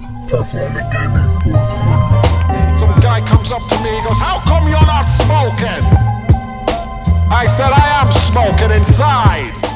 Panthalassa Gaming 420. Some guy comes up to me, he goes, "How come you're not smoking?" I said, "I am smoking inside."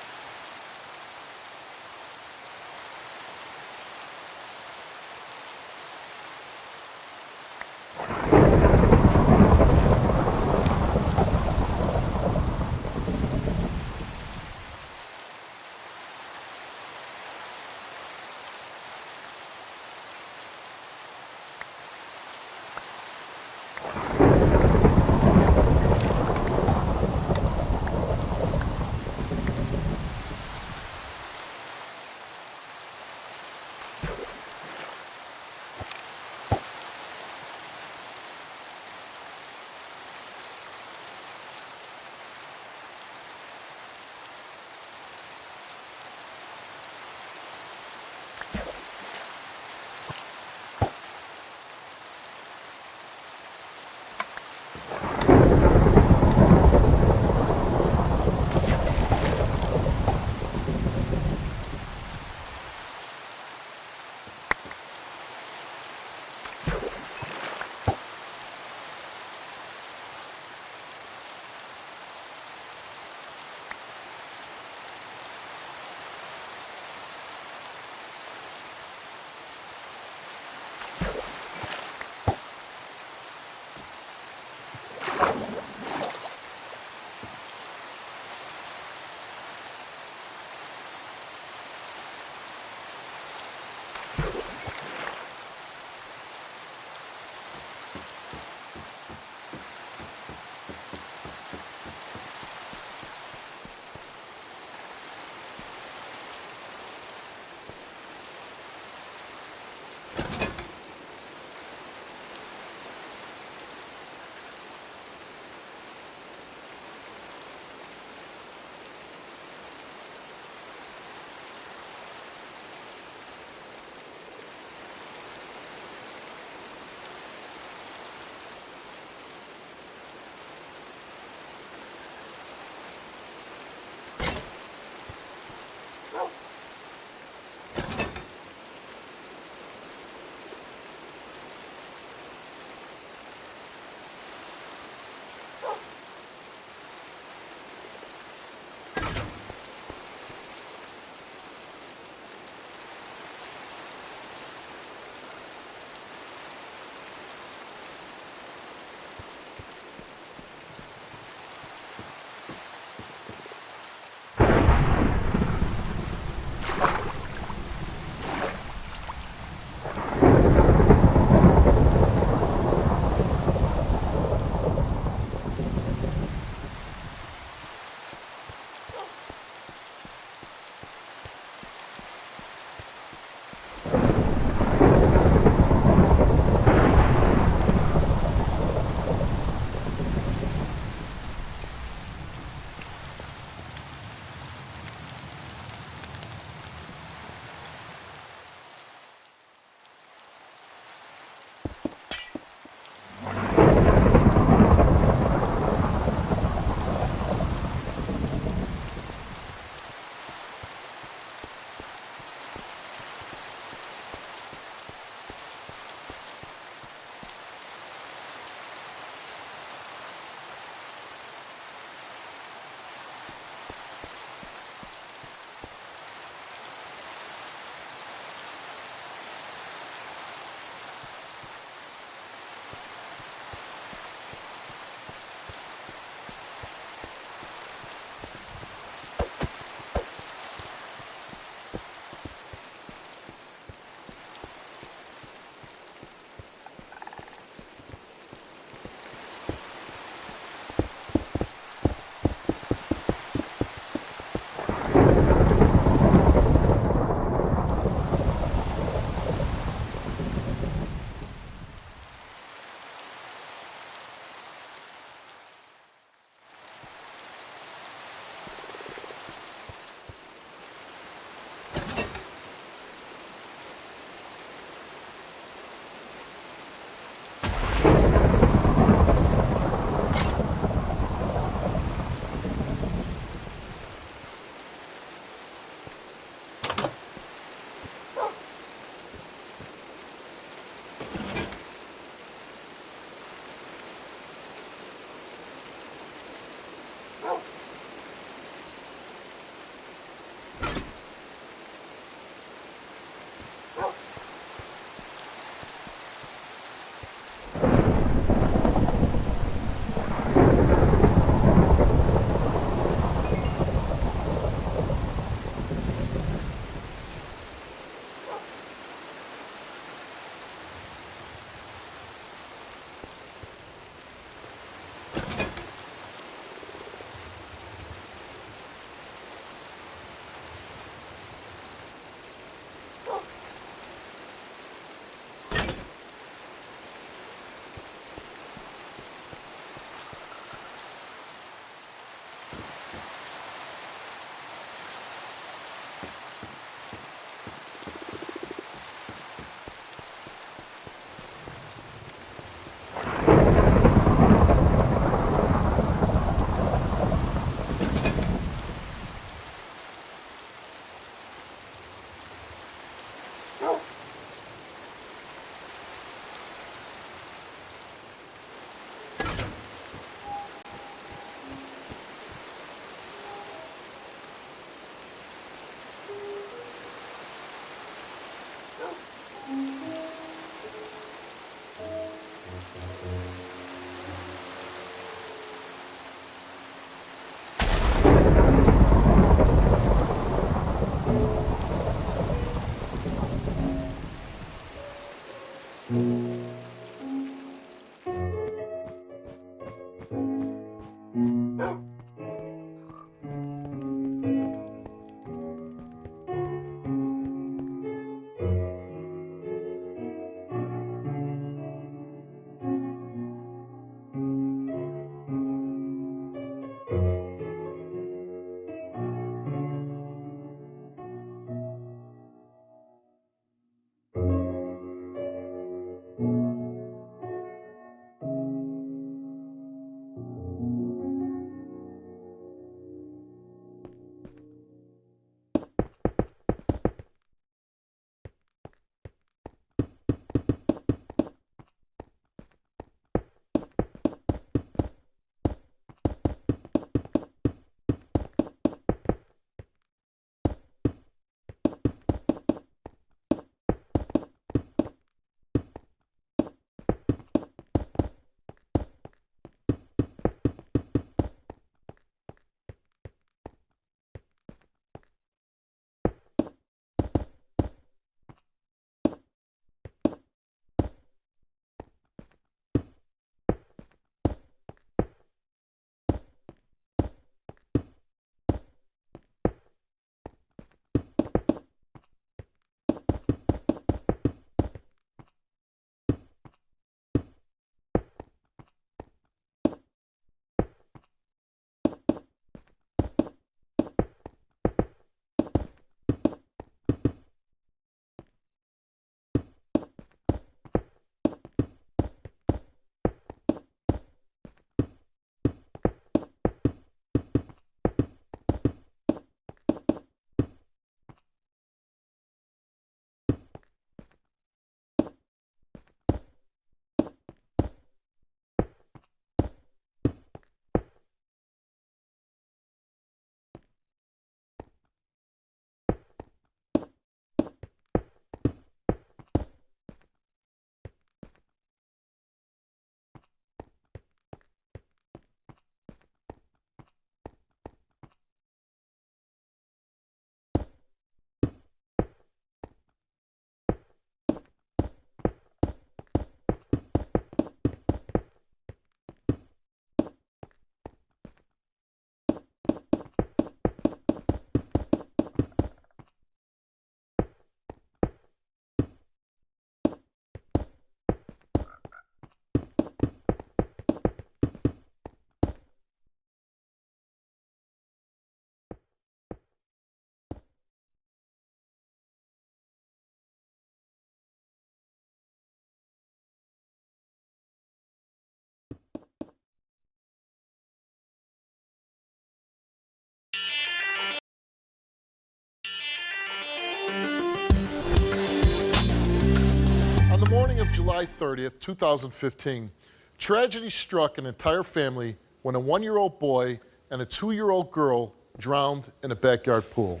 morning of July 30th, 2015, tragedy struck an entire family when a 1-year-old boy and a 2-year-old girl drowned in a backyard pool.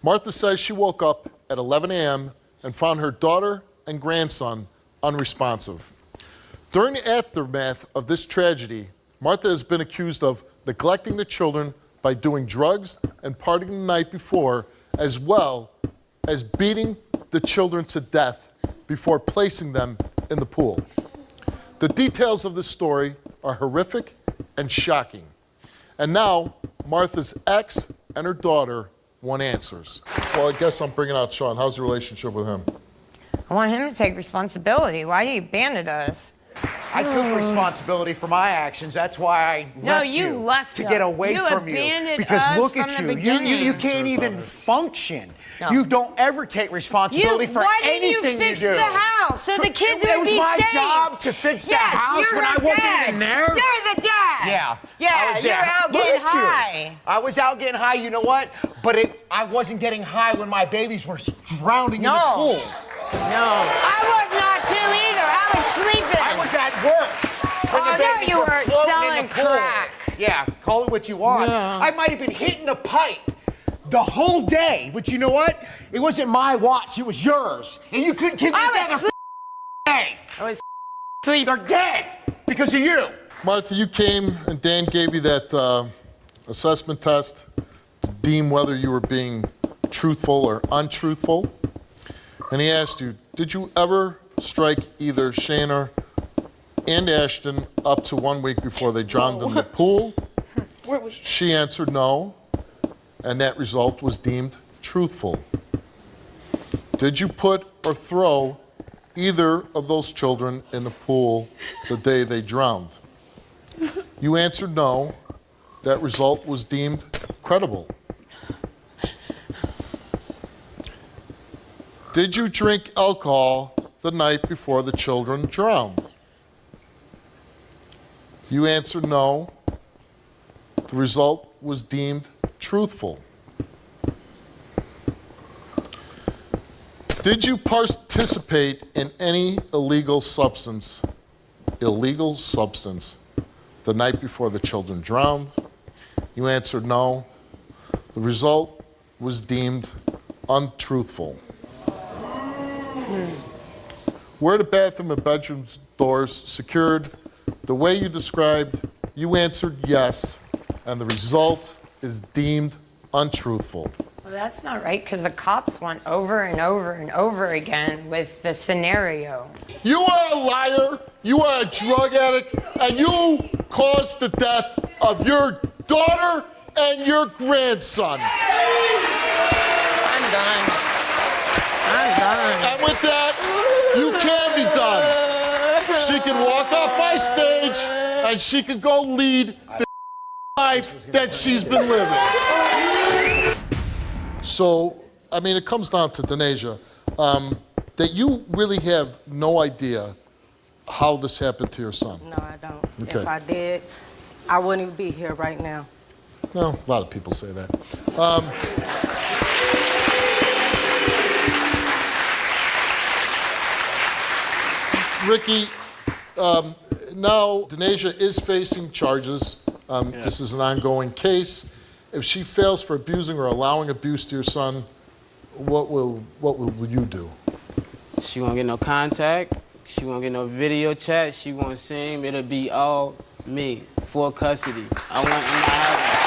Martha says she woke up at 11 a.m. and found her daughter and grandson unresponsive. During the aftermath of this tragedy, Martha has been accused of neglecting the children by doing drugs and partying the night before, as well as beating the children to death before placing them in the pool. The details of this story are horrific and shocking. And now, Martha's ex and her daughter want answers. Well, I guess I'm bringing out Sean. How's your relationship with him? I want him to take responsibility. Why do you abandon us? I took responsibility for my actions. That's why I left you left to us. get away from you. Abandoned Because us look from at the you. beginning. You can't even function. No. You don't ever take responsibility for Why anything didn't you fix do. the house so the kids It would was be my safe? job to fix the Yes, house you're when I her wasn't dad. even there. You're the dad. Yeah. Yeah, I was you're there. out Look getting at you. high. I was out getting high, you know what? But I wasn't getting high when my babies were drowning in the pool. No. I was not too either. I was sleeping. I was at work. When the no, babies you were were floating selling in the pool. crack. Yeah, call it what you want. Yeah. I might have been hitting a pipe the whole day, but you know what? It wasn't my watch, it was yours. And you couldn't keep me together for day. I was sleeping. They're dead because of you. Martha, you came and Dan gave you that assessment test to deem whether you were being truthful or untruthful. And he asked you, did you ever strike either Shayna and Ashton up to 1 week before they drowned in the pool? She answered no, and that result was deemed truthful. Did you put or throw either of those children in the pool the day they drowned? You answered no. That result was deemed credible. Did you drink alcohol the night before the children drowned? You answered no. The result was deemed truthful. Did you participate in any illegal substance the night before the children drowned? You answered no. The result was deemed untruthful. Were the bathroom and bedroom doors secured the way you described? You answered yes, and the result is deemed untruthful. Well, that's not right, because the cops went over and over and over again with the scenario. You are a liar, you are a drug addict, and you caused the death of your daughter and your grandson. I'm done. And with that, you can be done. She can walk off my stage, and she can go lead the life that she's been living. So, I mean, it comes down to, Denasia, that you really have no idea how this happened to your son. No, I don't. Okay. If I did, I wouldn't even be here right now. No, a lot of people say that. Ricky, now Denasia is facing charges. This is an ongoing case. If she fails for abusing or allowing abuse to your son, what will you do? She won't get no contact. She won't get no video chat. She won't see him. It'll be all me, full custody. I'm not having it.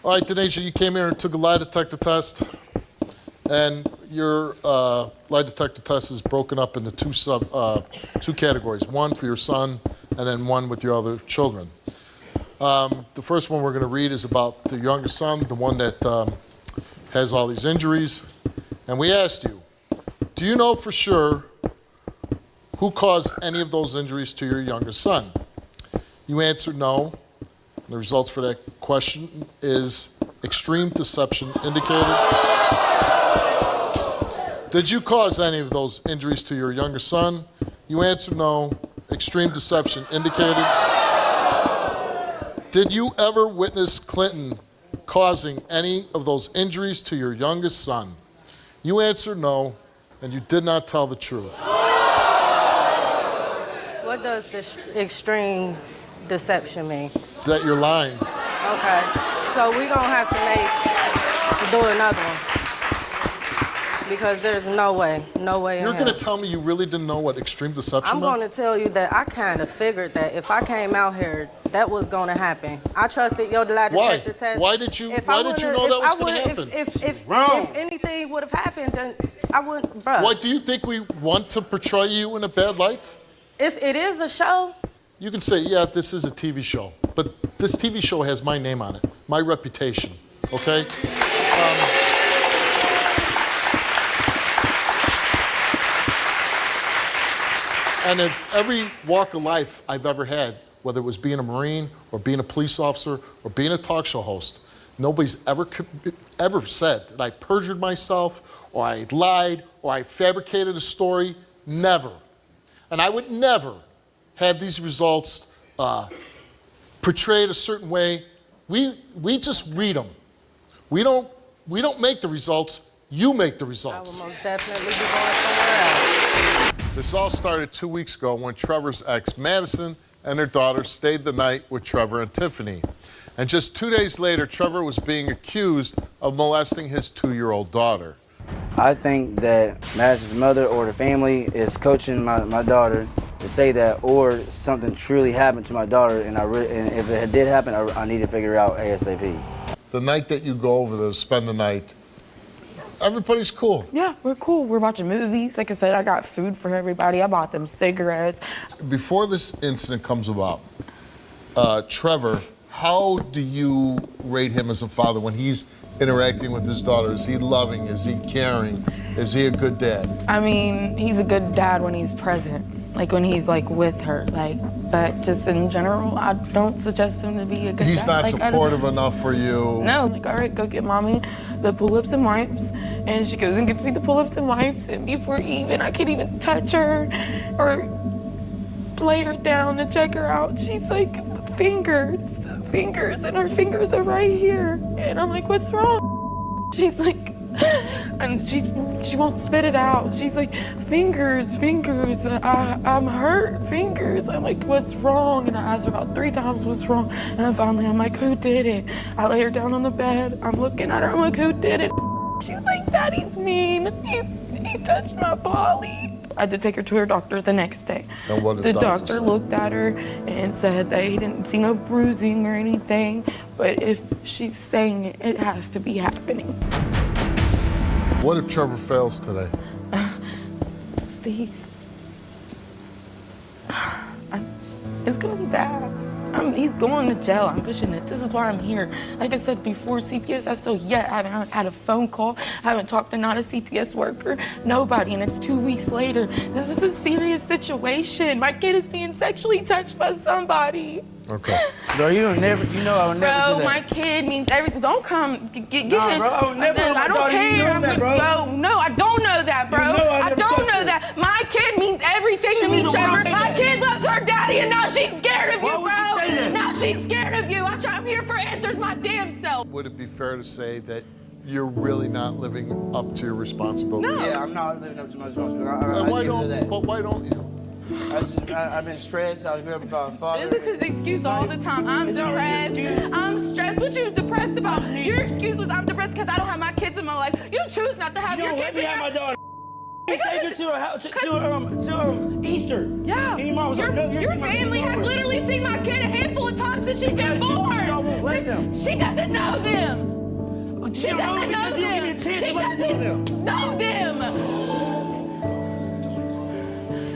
All right, Denasia, you came here and took a lie detector test, and your lie detector test is broken up into two categories, one for your son and then one with your other children. The first one we're going to read is about the youngest son, the one that has all these injuries. And we asked you, do you know for sure who caused any of those injuries to your youngest son? You answered no. The results for that question is extreme deception indicated. Did you cause any of those injuries to your younger son? You answered no. Extreme deception indicated. Did you ever witness Clinton causing any of those injuries to your youngest son? You answered no, and you did not tell the truth. What does this extreme deception mean? That you're lying. Okay, so we're gonna have to do another one. Because there's no way in You're hell. gonna tell me you really didn't know what extreme deception I'm meant? gonna tell you that I kind of figured that if I came out here, that was gonna happen. I trusted your lie detector test. Why did you know that was gonna happen? If anything would have happened, then I wouldn't, bruh. Why do you think we want to portray you in a bad light? It is a show. You can say, yeah, this is a TV show, but this TV show has my name on it, my reputation, okay? And in every walk of life I've ever had, whether it was being a Marine or being a police officer or being a talk show host, nobody's ever said that I perjured myself or I lied or I fabricated a story. Never. And I would never have these results portrayed a certain way. We just read them. We don't make the results. You make the I results. will most definitely be going somewhere else. This all started 2 weeks ago when Trevor's ex, Madison, and her daughter stayed the night with Trevor and Tiffany. And just 2 days later, Trevor was being accused of molesting his 2-year-old daughter. I think that Madison's mother or the family is coaching my daughter to say that, or something truly happened to my daughter, and if it did happen, I need to figure it out ASAP. The night that you go over there to spend the night, everybody's cool. Yeah, we're cool. We're watching movies. Like I said, I got food for everybody. I bought them cigarettes. Before this incident comes about, Trevor, how do you rate him as a father when he's interacting with his daughter? Is he loving? Is he caring? Is he a good dad? I mean, he's a good dad when he's present, like when he's like with her, but just in general, I don't suggest him to be a good He's dad. not supportive enough for you. No, like, all right, go get mommy the pull-ups and wipes, and she goes and gets me the pull-ups and wipes, and before I can't even touch her or lay her down to check her out, she's like, fingers, and her fingers are right here, and I'm like, what's wrong? She's like, and she won't spit it out. She's like, fingers, I'm hurt, fingers. I'm like, what's wrong? And I asked her about 3 times what's wrong. And finally, I'm like, who did it? I lay her down on the bed. I'm looking at her. I'm like, who did it? She's like, Daddy's mean. He touched my body. I had to take her to her doctor the next day. And what did the the doctor doctor say? looked at her and said that he didn't see no bruising or anything, but if she's saying it, it has to be happening. What if Trevor fails today? Steve, it's gonna be bad. He's going to jail. I'm pushing it. This is why I'm here. Like I said before, CPS, I still haven't had a phone call. I haven't talked to not a CPS worker, nobody, and it's 2 weeks later. This is a serious situation. My kid is being sexually touched by somebody. Okay. Bro, I would never do Bro, that. my kid means everything. Don't come get Nah, him. bro, I would never let my I don't daughter, you care. know I'm that, gonna bro. go. No, I don't know that, bro. You know I I never don't trust know her. that. My kid means everything She to me, was the one Trevor. who My said kid loves her daddy, and now she's scared of Why you, would you say bro. that? Now she's scared of you. I'm here for answers my damn self. Would it be fair to say that you're really not living up to your responsibilities? No. Yeah, I'm not living up to my responsibility. Why don't you? I've been stressed. I was growing up without a father. This is his excuse all the time. I'm It's not really an depressed. excuse. I'm stressed. What you depressed about? Your excuse was I'm depressed because I don't have my kids in my life. You choose not to have You your don't kids let me in have my your daughter. You Because take her to her house, to Easter. Yeah. And your mom was your like, no, your family has literally seen my kid a handful of times since she's been born. Y'all won't let them. She doesn't know them. She You don't doesn't know know because you don't give me a them. chance She to let them doesn't know them.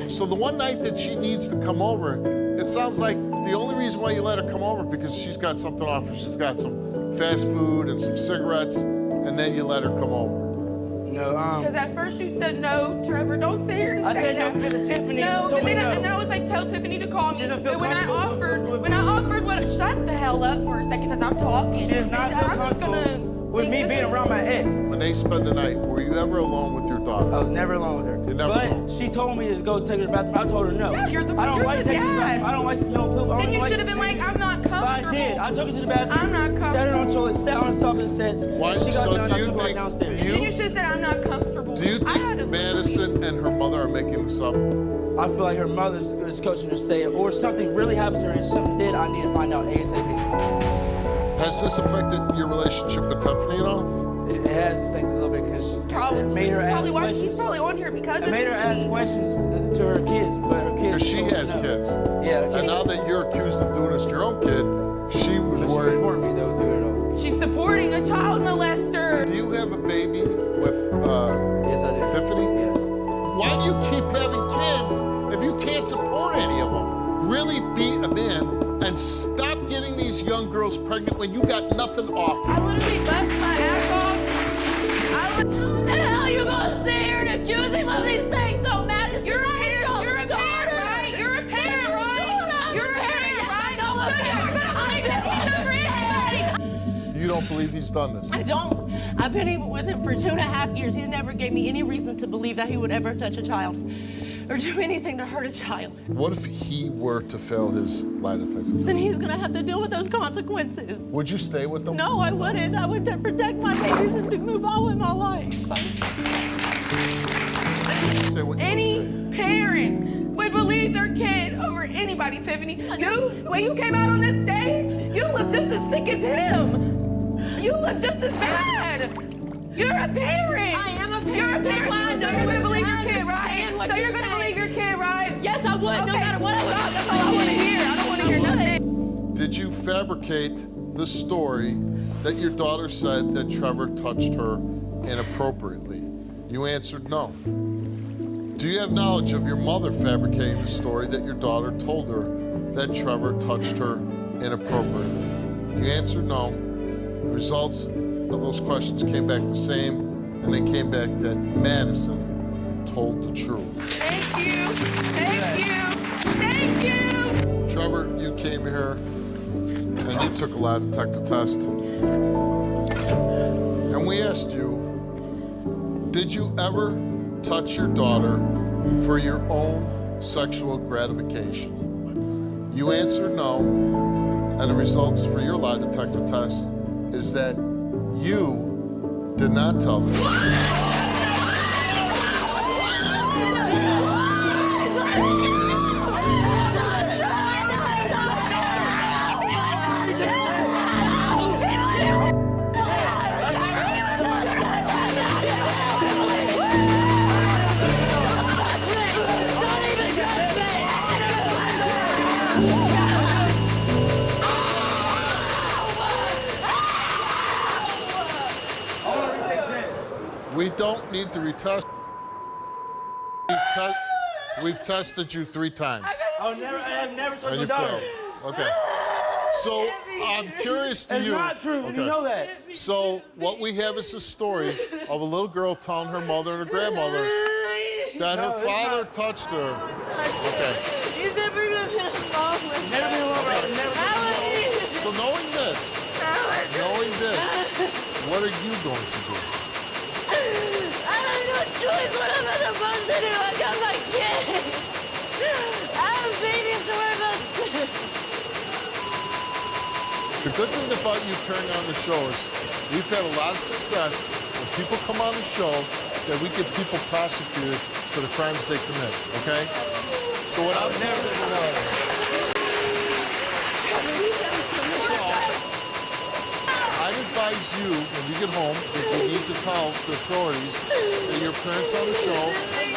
So the one night that she needs to come over, it sounds like the only reason why you let her come over because she's got something off her. She's got some fast food and some cigarettes, and then you let her come over. No, Because at first you said no, Trevor. Don't sit here and I say said no that. because of Tiffany. No, told and me then no. and I was like, tell Tiffany to call me. She doesn't feel But when I comfortable offered, shut the hell up for a second because I'm talking. She does not feel I'm just comfortable gonna. with me being around my ex. When they spend the night, were you ever alone with your daughter? I was never alone with her. You're never but alone. she told me to go take her to the bathroom. I told her no. Yeah, you're the I don't you're like the taking her to the dad. bathroom. I don't like smelling poop. I Then don't you like should have been like, I'm not But comfortable. I did. I took her to the bathroom. I'm not comfortable. Sat her on the toilet, sat on the top of the steps. Why? She got So done, do I you took her right think? downstairs. Then you should have said, I'm not comfortable. Do you I had to think Madison and her mother are making this up? I feel like her mother's coaching her to say it, or something really happened to her and something did. I need to find out ASAP. Has this affected your relationship with Tiffany at all? It has affected a little bit because it made her ask questions. She's probably on here because It made her ask questions to her kids, but her kids. Because she told her has no. kids. Yeah. And now that you're accused of doing this to your own kid, she was But she worried. supported me though, do it all. She's supporting a child molester. Do you have a baby with Yes, I do. Tiffany? Yes. Why do you keep having kids if you can't support any of them? Really be a man and stop getting these young girls pregnant when you got nothing off. I literally bust my ass off. How the hell you gonna sit here and accuse him of these things so mad? You're a parent, right? You're a parent, right? You're a parent, right? So you're gonna believe that he's over anybody. You don't believe he's done this? I don't. I've been even with him for 2.5 years. He's never gave me any reason to believe that he would ever touch a child or do anything to hurt a child. What if he were to fail his lie detector test? Then he's gonna have to deal with those consequences. Would you stay with them? No, I wouldn't. I would protect my babies and to move on with my life. Say what you Any would say. parent would believe their kid over anybody, Tiffany. When you came out on this stage, you look just as sick as him. You look just as bad. You're a parent. I am a parent. You're a That's parent. why I So know you're gonna what believe your you're kid, trying to right? understand what So you're you're gonna saying. believe your kid, right? Yes, I would, no matter what I would. Stop. That's all I want to hear. I don't want to hear nothing. Did you fabricate the story that your daughter said that Trevor touched her inappropriately? You answered no. Do you have knowledge of your mother fabricating the story that your daughter told her that Trevor touched her inappropriately? You answered no. The results of those questions came back the same, and they came back that Madison told the truth. Thank you. Thank you. Thank you. Trevor, you came here and you took a lie detector test. And we asked you, did you ever touch your daughter for your own sexual gratification? You answered no, and the results for your lie detector test is that you did not tell the truth. We don't need to retest. We've tested you 3 times. I have never touched And my you daughter. failed. Okay. So I'm curious to It's you. not true. You know that. So what we have is a story of a little girl telling her mother and her grandmother that her No, it's father not. touched her. Okay. You've never even been involved with Never been alone. Never been alone. So knowing this, what are you going to do? I have no choice. What am I supposed to do? I got my kid. I have babies to worry about. The good thing about you carrying on the show is we've had a lot of success when people come on the show that we get people prosecuted for the crimes they commit, okay? So what I'm never gonna know. So I'd advise you when you get home that you need to tell the authorities that your parents on the show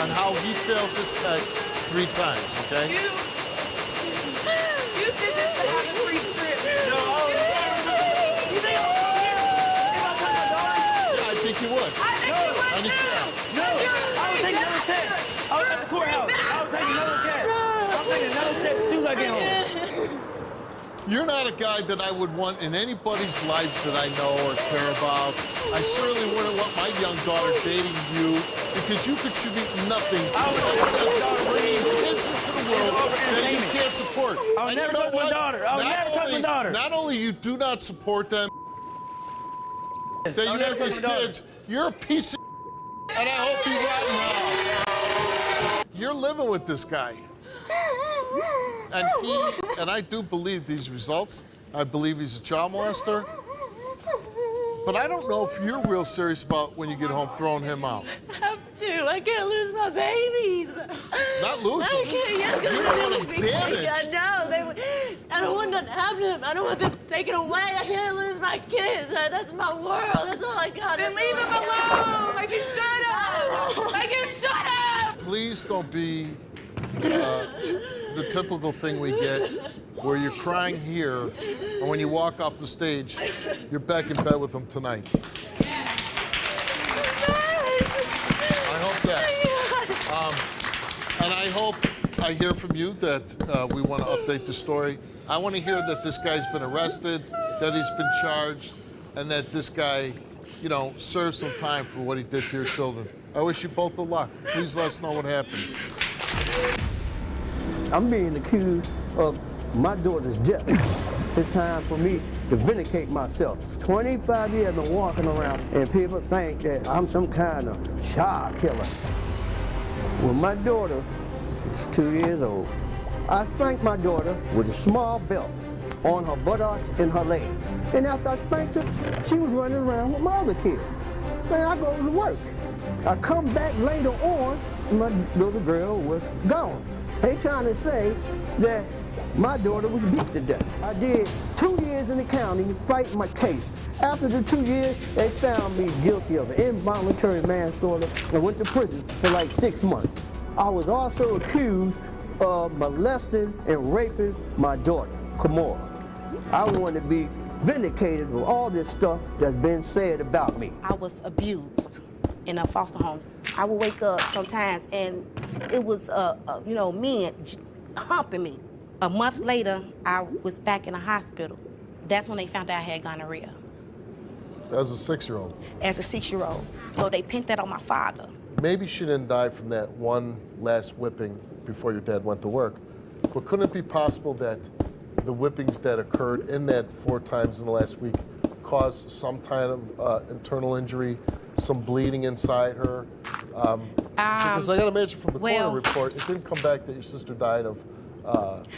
on how he failed this test 3 times, okay? You did this to have a free trip. You think I'm wrong here? If I touch my daughter? Yeah, I think you would. I think you would And he too. failed. No. I would take another test. I was at the courthouse. I would take another test. I'm taking another test as soon as I get home. You're not a guy that I would want in anybody's lives that I know or care about. I certainly wouldn't want my young daughter dating you because you contribute nothing except bringing kids into the world that you can't support. I'll And never you know touch my what? daughter. I'll Not never touch my only- daughter. Not only you do not support them, that you have these kids. You're a piece of and I hope you rot now. You're living with this guy. And I do believe these results. I believe he's a child molester. But I don't know if you're real serious about when you get home throwing him out. I have to. I can't lose my babies. Not lose I them. can't. Yes, You don't want them damaged. I don't want nothing to happen to them. I don't want them taken away. I can't lose my kids. That's my world. That's all I got. Then leave him alone. Make him shut up. Make him shut up. Please don't be the typical thing we get where you're crying here and when you walk off the stage, you're back in bed with them tonight. I hope that. And I hope I hear from you that we want to update the story. I want to hear that this guy's been arrested, that he's been charged, and that this guy, you know, serves some time for what he did to your children. I wish you both the luck. Please let us know what happens. I'm being accused of my daughter's death. It's time for me to vindicate myself. 25 years of walking around and people think that I'm some kind of child killer. Well, my daughter is 2 years old. I spanked my daughter with a small belt on her buttocks and her legs. And after I spanked her, she was running around with my other kids. Man, I go to work. I come back later on, and my little girl was gone. They trying to say that my daughter was beat to death. I did 2 years in the county fighting my case. After the 2 years, they found me guilty of involuntary manslaughter and went to prison for like 6 months. I was also accused of molesting and raping my daughter, Kamora. I want to be vindicated of all this stuff that's been said about me. I was abused in a foster home. I would wake up sometimes and it was, men humping me. A month later, I was back in the hospital. That's when they found out I had gonorrhea. As a 6-year-old. As a 6-year-old. So they pinned that on my father. Maybe she didn't die from that one last whipping before your dad went to work. But couldn't it be possible that the whippings that occurred in that 4 times in the last week caused some kind of internal injury, some bleeding inside her? Because I got to imagine from the coroner report, it didn't come back that your sister died of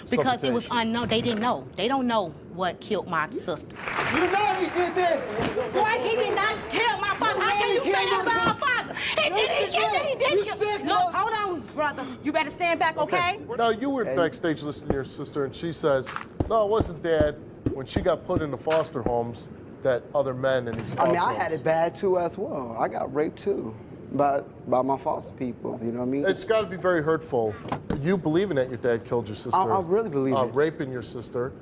because it was unknown. They didn't know. They don't know what killed my sister. You know he did this. Why he did not tell my father? How can you say that about our father? He did kill. No, hold on, brother. You better stand back, okay? Now, you were backstage listening to your sister, and she says, no, it wasn't Dad. When she got put into foster homes, that other men in these foster homes. I had it bad, too, as well. I got raped, too, by my foster people, you know what I mean? It's got to be very hurtful. You believing that your dad killed your sister. I really believe it. Raping your sister.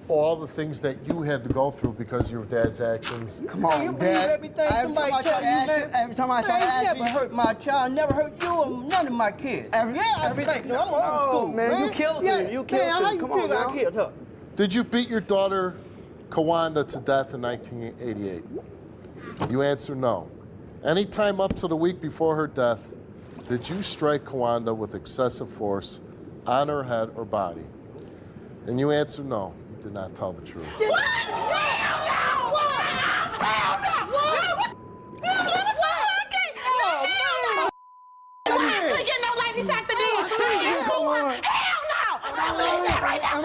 All the things that you had to go through because of your dad's actions. Come on, you Dad. everything Every time I try to ask you, every time I try to ask never hurt my child, never hurt you or none of my kids. Everything. No, I'm old school, man. You killed her. You killed her. How you Come feel on, I now. killed her? Did you beat your daughter, Kawanda, to death in 1988? You answer no. Any time up to the week before her death, did you strike Kawanda with excessive force on her head or body? And you answer no. You did not tell the truth. What? Hell no! What? Hell no! What? I can't get no ladies after this. Hell no! I'm like that right now.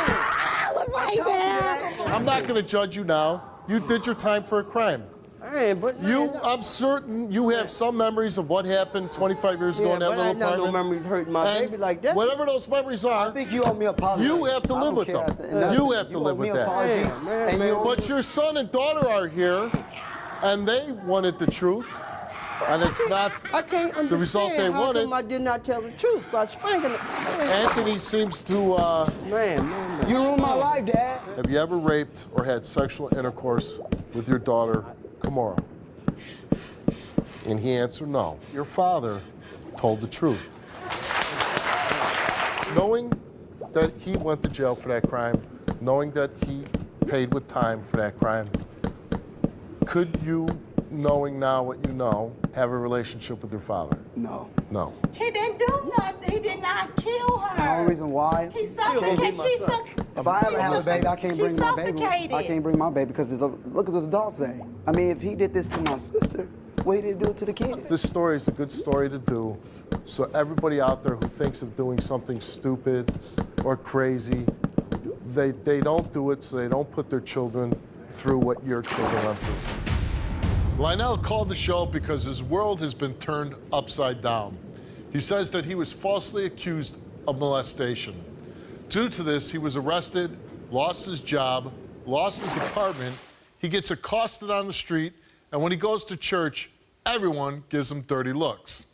I was right there. I'm not going to judge you now. You did your time for a crime. Hey, but I'm certain you have some memories of what happened 25 years ago in that little I ain't got apartment. no memories hurting my And baby like that. whatever those memories are, I think you owe me an apology. you have to live with them. You have to live with that. But your son and daughter are here, and they wanted the truth, and it's not I can't understand the result they how wanted. come I did not tell the truth by spanking her. Anthony seems to. Man. You ruined my life, Dad. Have you ever raped or had sexual intercourse with your daughter, Kamora? And he answered no. Your father told the truth. Knowing that he went to jail for that crime, knowing that he paid with time for that crime, could you, knowing now what you know, have a relationship with your father? No. No. He didn't do nothing. He did not kill her. The only reason why. He suffocated. If I ever have a baby, I can't bring my baby. suffocated. I can't bring my baby because look at what the adults say. I mean, if he did this to my sister, what he did do it to the kid? This story is a good story to do, so everybody out there who thinks of doing something stupid or crazy, they don't do it so they don't put their children through what your children went through. Lionel called the show because his world has been turned upside down. He says that he was falsely accused of molestation. Due to this, he was arrested, lost his job, lost his apartment, he gets accosted on the street, and when he goes to church, everyone gives him dirty looks.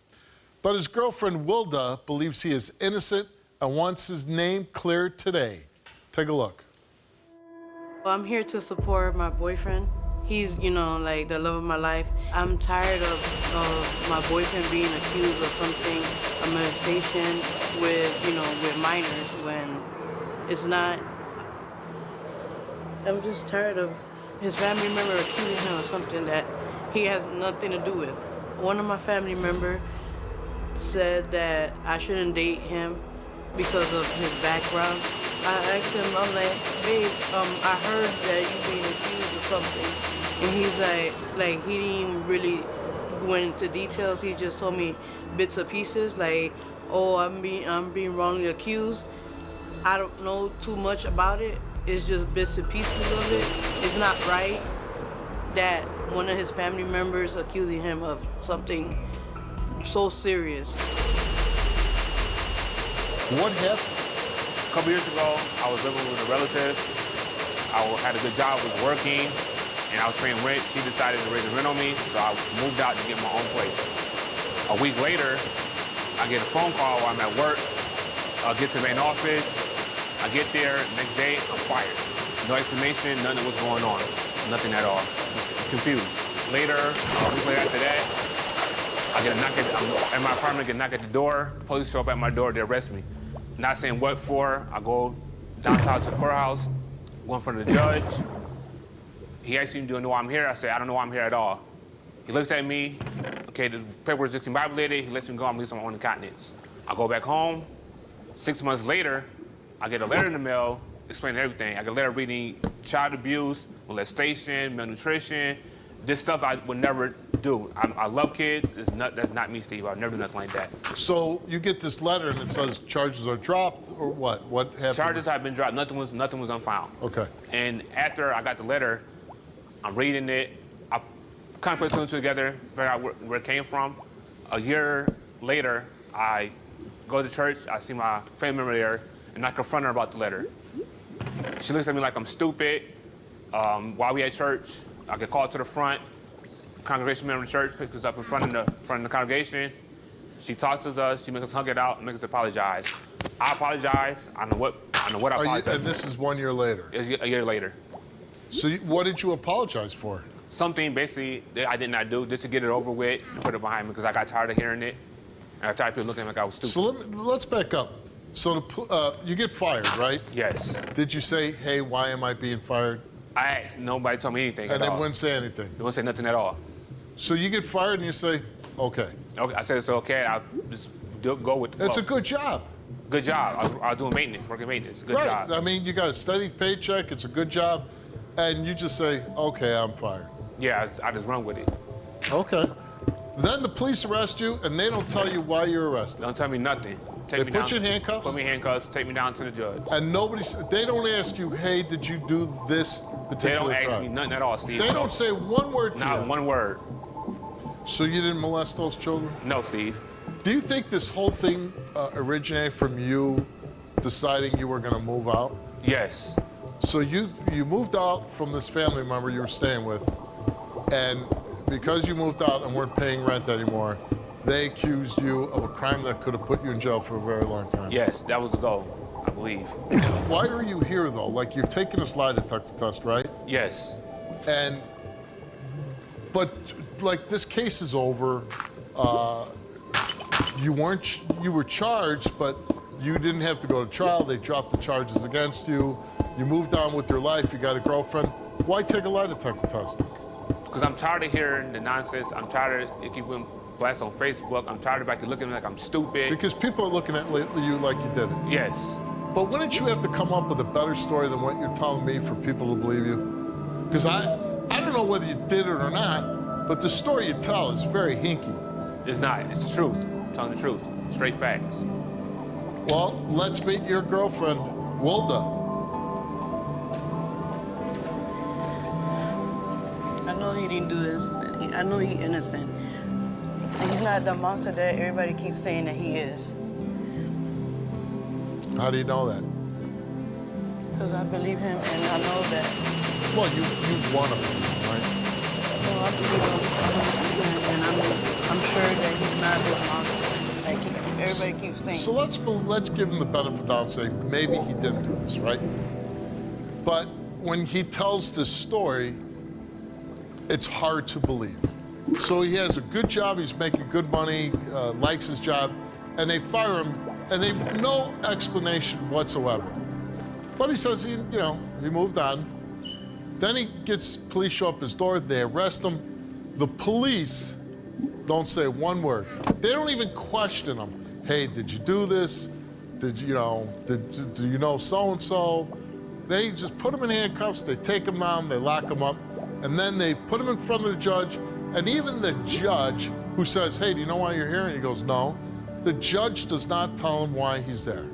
But his girlfriend, Wilda, believes he is innocent and wants his name cleared today. Take a look. I'm here to support my boyfriend. He's, like the love of my life. I'm tired of my boyfriend being accused of something, a molestation with minors when it's not. I'm just tired of his family member accusing him of something that he has nothing to do with. One of my family members said that I shouldn't date him because of his background. I asked him, I'm like, babe, I heard that you being accused of something. And he's like he didn't even really go into details. He just told me bits and pieces, like, oh, I'm being wrongly accused. I don't know too much about it. It's just bits and pieces of it. It's not right that one of his family members accusing him of something so serious. What happened? A couple years ago, I was living with a relative. I had a good job, was working, and I was paying rent. She decided to raise the rent on me, so I moved out to get my own place. A week later, I get a phone call while I'm at work. I get to the main office. I get there, next day, I'm fired. No explanation, nothing was going on. Nothing at all. Confused. Later, a week later after that, I get a knock at my apartment, get a knock at the door. Police show up at my door, they arrest me. Not saying what for. I go downtown to the courthouse, go in front of the judge. He asked me, do you know why I'm here? I said, I don't know why I'm here at all. He looks at me, okay, the paper is discombobulated. He lets me go, I'm released on my own incontinence. I go back home. 6 months later, I get a letter in the mail explaining everything. I get a letter reading child abuse, molestation, malnutrition, this stuff I would never do. I love kids. That's not me, Steve. I'll never do nothing like that. So you get this letter and it says charges are dropped, or what? What happened? Charges have been dropped. Nothing was unfound. Okay. And after I got the letter, I'm reading it. I kind of put two and two together, figure out where it came from. A year later, I go to church. I see my family member there, and I confront her about the letter. She looks at me like I'm stupid. While we at church, I get called to the front. Congregation member of the church picks us up in front of the congregation. She talks to us. She makes us hug it out and makes us apologize. I apologize. I know what I apologize. And this is 1 year later? It's a year later. So what did you apologize for? Something basically that I did not do, just to get it over with and put it behind me because I got tired of hearing it. And I got tired of people looking like I was stupid. So let's back up. So you get fired, right? Yes. Did you say, hey, why am I being fired? I asked. Nobody told me anything And at all. they wouldn't say anything? They wouldn't say nothing at all. So you get fired and you say, okay. Okay, I said it's okay. I'll just go with the flow. It's a good job. Good job. I was doing maintenance, working maintenance. Good job. I mean, you got a steady paycheck. It's a good job. And you just say, okay, I'm fired. Yeah, I just run with it. Okay. Then the police arrest you, and they don't tell you why you're arrested. Don't tell me nothing. They put you in handcuffs? Put me in handcuffs, take me down to the judge. And they don't ask you, hey, did you do this particular They don't ask crime? me nothing at all, Steve. They don't say one word to you? Not one word. So you didn't molest those children? No, Steve. Do you think this whole thing originated from you deciding you were going to move out? Yes. So you moved out from this family member you were staying with, and because you moved out and weren't paying rent anymore, they accused you of a crime that could have put you in jail for a very long time. Yes, that was the goal, I believe. Why are you here, though? Like, you're taking a lie detector test, right? Yes. But like, this case is over. You were charged, but you didn't have to go to trial. They dropped the charges against you. You moved on with your life. You got a girlfriend. Why take a lie detector test? Because I'm tired of hearing the nonsense. I'm tired of keeping blast on Facebook. I'm tired of people looking at me like I'm stupid. Because people are looking at you like you did it. Yes. But wouldn't you have to come up with a better story than what you're telling me for people to believe you? Because I don't know whether you did it or not, but the story you tell is very hinky. It's not. It's the truth. I'm telling the truth. Straight facts. Well, let's meet your girlfriend, Wilda. I know he didn't do this. I know he's innocent. He's not the monster that everybody keeps saying that he is. How do you know that? Because I believe him and I know that. Well, you want him, right? No, I believe him 100%, and I'm sure that he's not the monster like everybody keeps saying. So let's give him the benefit of the doubt and say maybe he didn't do this, right? But when he tells this story, it's hard to believe. So he has a good job, he's making good money, likes his job, and they fire him, and they have no explanation whatsoever. But he says he moved on. Then he gets police show up his door, they arrest him. The police don't say one word. They don't even question him. Hey, did you do this? Do you know so-and-so? They just put him in handcuffs, they take him down, they lock him up, and then they put him in front of the judge, and even the judge who says, hey, do you know why you're here? And he goes, no. The judge does not tell him why he's there.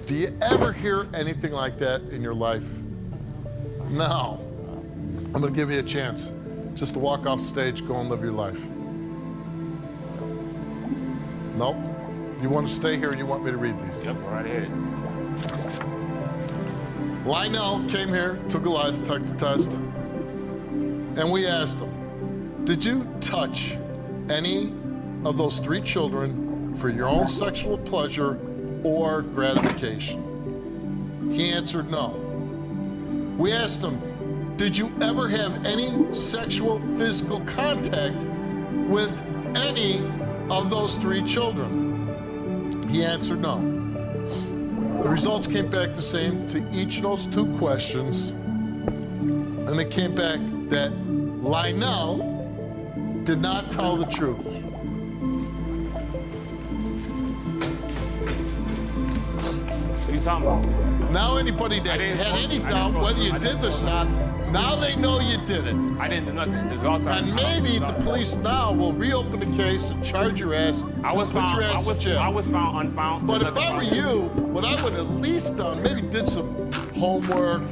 Do you ever hear anything like that in your life? No. I'm gonna give you a chance just to walk off stage, go and live your life. Nope. You want to stay here and you want me to read these? Yep, right ahead. Lionel came here, took a lie detector test, and we asked him, did you touch any of those 3 children for your own sexual pleasure or gratification? He answered no. We asked him, did you ever have any sexual physical contact with any of those 3 children? He answered no. The results came back the same to each of those 2 questions, and it came back that Lionel did not tell the truth. What are you talking about? Now anybody that had any doubt whether you did this or not, now they know you did it. I didn't do nothing. And maybe the police now will reopen the case and charge your ass and put your ass in jail. I was found unfound. But if I were you, what I would at least done, maybe did some homework,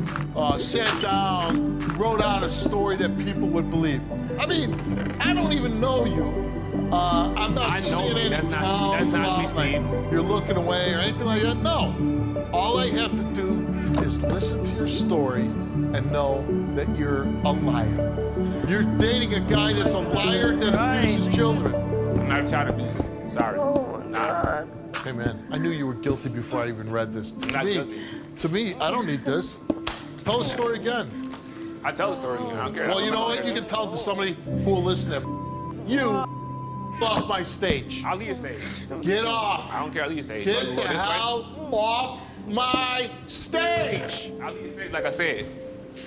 sat down, wrote out a story that people would believe. I mean, I don't even know you. I'm not seeing any towns about like you're looking away or anything like that. No. All I have to do is listen to your story and know that you're a liar. You're dating a guy that's a liar that abuses children. I'm not a child abuser. Sorry. Oh, my God. Hey, man, I knew you were guilty before I even read this. To me, I don't need this. Tell the story again. I tell the story again. I don't care. Well, you know what? You can tell it to somebody who will listen to you off my stage. I'll leave your stage. Get off. I don't care. I'll leave your stage. Get the hell off my stage. I'll leave your stage like I said.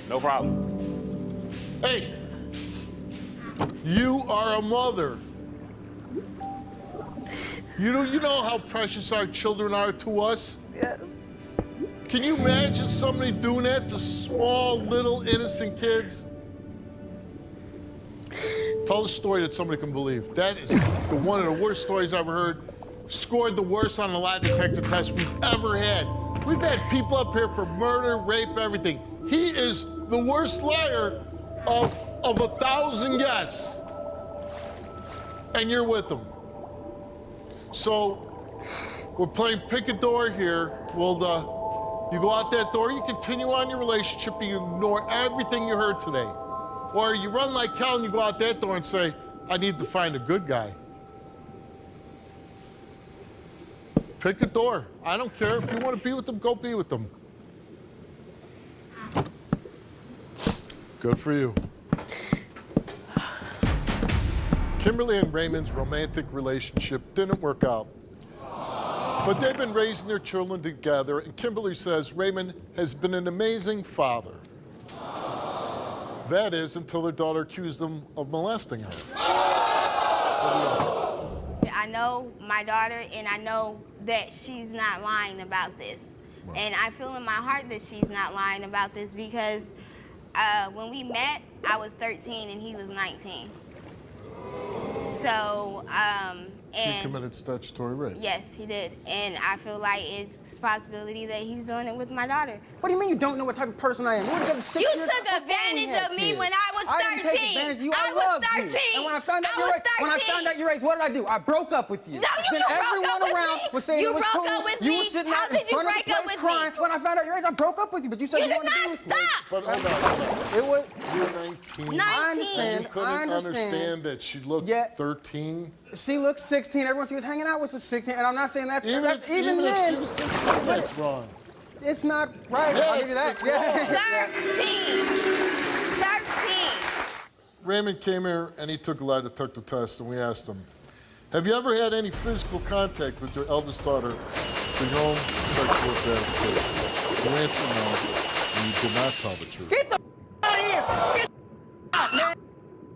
No problem. Hey, you are a mother. You know how precious our children are to us? Yes. Can you imagine somebody doing that to small, little, innocent kids? Tell a story that somebody can believe. That is one of the worst stories I've ever heard. Scored the worst on the lie detector test we've ever had. We've had people up here for murder, rape, everything. He is the worst liar of 1,000 guests. And you're with him. So we're playing pick a door here. Well, you go out that door, you continue on your relationship, you ignore everything you heard today. Or you run like hell and you go out that door and say, I need to find a good guy. Pick a door. I don't care. If you want to be with them, go be with them. Good for you. Kimberly and Raymond's romantic relationship didn't work out. But they've been raising their children together, and Kimberly says Raymond has been an amazing father. That is, until their daughter accused him of molesting her. I know my daughter, and I know that she's not lying about this. Wow. And I feel in my heart that she's not lying about this because when we met, I was 13 and he was 19. So, He committed statutory rape. Yes, he did. And I feel like it's a possibility that he's doing it with my daughter. What do you mean you don't know what type of person I am? We together 6 You years took advantage of me when I was 13. I didn't take advantage of you. I was loved 13. you. And when I found out your age, what did I do? I broke up with you. No, you then broke everyone up with around me. was saying You it was broke cool. up with You me. were sitting How out in did you front of the break up place with crying. me? When I found out your age, I broke up with you, but you said you wanted to be with me. But hold on. It was. You're 19. I understand. You couldn't understand that she looked 13. She looked 16. Everyone she was hanging out with was 16, and I'm not saying that's Even then. if she was 16, that's wrong. It's not right. Yeah, I'll give you that. It's 13. Raymond came here and he took a lie detector test, and we asked him, have you ever had any physical contact with your eldest daughter for your own sexual gratification? You answered no, and you did not tell the truth. Get the out of here! Get out, man!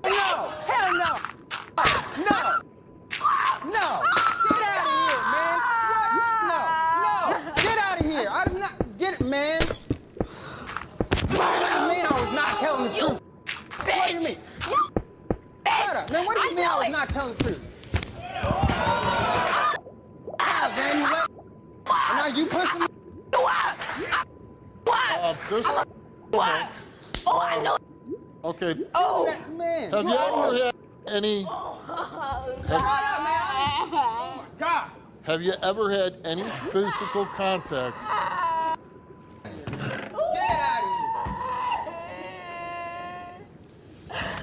No! Hell no! No! No! Get out of here, man! What? No! Get out of here! I did not get it, man! What do you mean I was not telling the truth? What do you mean? Shut up, man! What do you mean I was not telling the truth? Yeah, man, you let. And now you pushing me. What? Oh, I know. Okay. Oh, man! Have you ever had any? Shut up, man! Oh my God! Have you ever had any physical contact? Get out of here!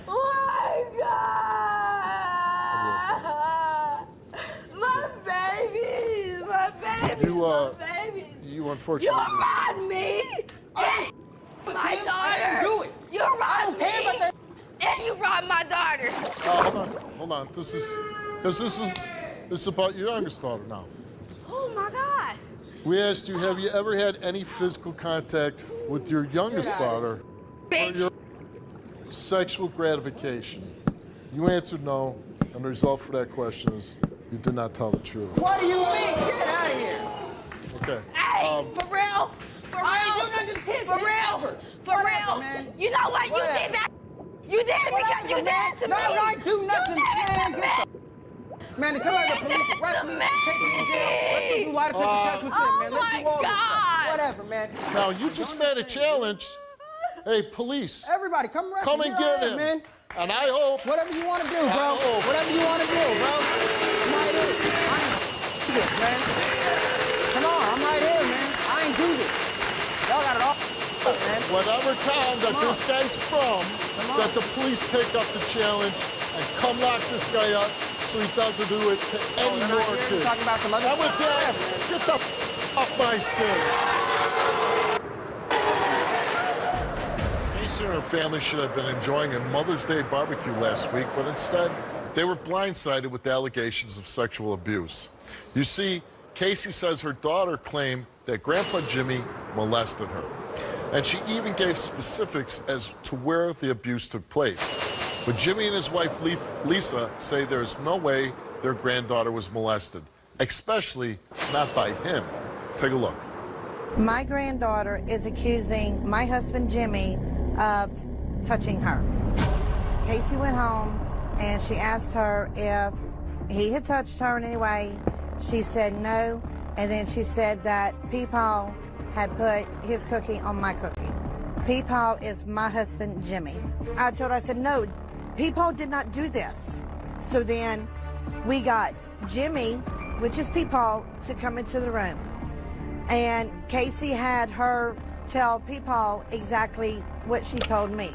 Oh my God! My babies! My babies! My babies! You unfortunately. You robbed me! My daughter! I didn't do it! You robbed I don't care me! about that! And you robbed my daughter! Hold on. This is about your youngest daughter now. Oh my God! We asked you, have you ever had any physical contact with your youngest daughter for your sexual gratification? You answered no, and the result for that question is you did not tell the truth. What do you mean? Get out of here! Okay. Hey, for real? For real? I ain't doing nothing to the kids. For real? For real? Man. You know what? You did that. You did it because you did it to me. No, I do nothing. You did it to me. Man, come out the police, arrest me, take me to jail. Let them do lie detector tests with them, man. Let's do all this stuff. Whatever, man. Now, you just made a challenge. Hey, police. Everybody, come arrest Come me. and You're get all him. right, man. And I hope. Whatever you want to do, bro. Whatever you want to do, bro. I'm right here. I ain't do this, man. Come on, I'm right here, man. I ain't do this. Y'all got it all, man. Whatever town that this guy's from, that the police take up the challenge and come lock this guy up so he doesn't do it to any more kids. Talking about some other And with that, get the off my stage. Mason and her family should have been enjoying a Mother's Day barbecue last week, but instead, they were blindsided with allegations of sexual abuse. You see, Casey says her daughter claimed that Grandpa Jimmy molested her. And she even gave specifics as to where the abuse took place. But Jimmy and his wife Lisa say there's no way their granddaughter was molested, especially not by him. Take a look. My granddaughter is accusing my husband Jimmy of touching her. Casey went home and she asked her if he had touched her in any way. She said no, and then she said that Peepaw had put his cookie on my cookie. Peepaw is my husband Jimmy. I told her, I said, no, Peepaw did not do this. So then we got Jimmy, which is Peepaw, to come into the room. And Casey had her tell Peepaw exactly what she told me.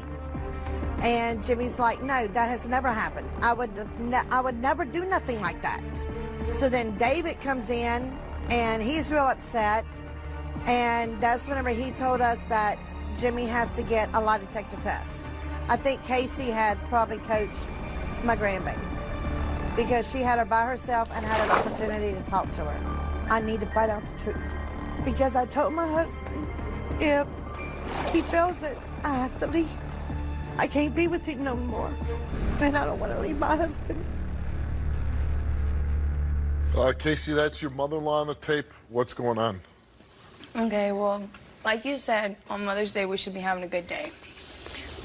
And Jimmy's like, no, that has never happened. I would never do nothing like that. So then David comes in and he's real upset. And that's whenever he told us that Jimmy has to get a lie detector test. I think Casey had probably coached my grandbaby because she had her by herself and had an opportunity to talk to her. I need to find out the truth because I told my husband if he feels it, I have to leave. I can't be with him no more. And I don't want to leave my husband. Casey, that's your mother-in-law on the tape. What's going on? Okay, well, like you said, on Mother's Day, we should be having a good day.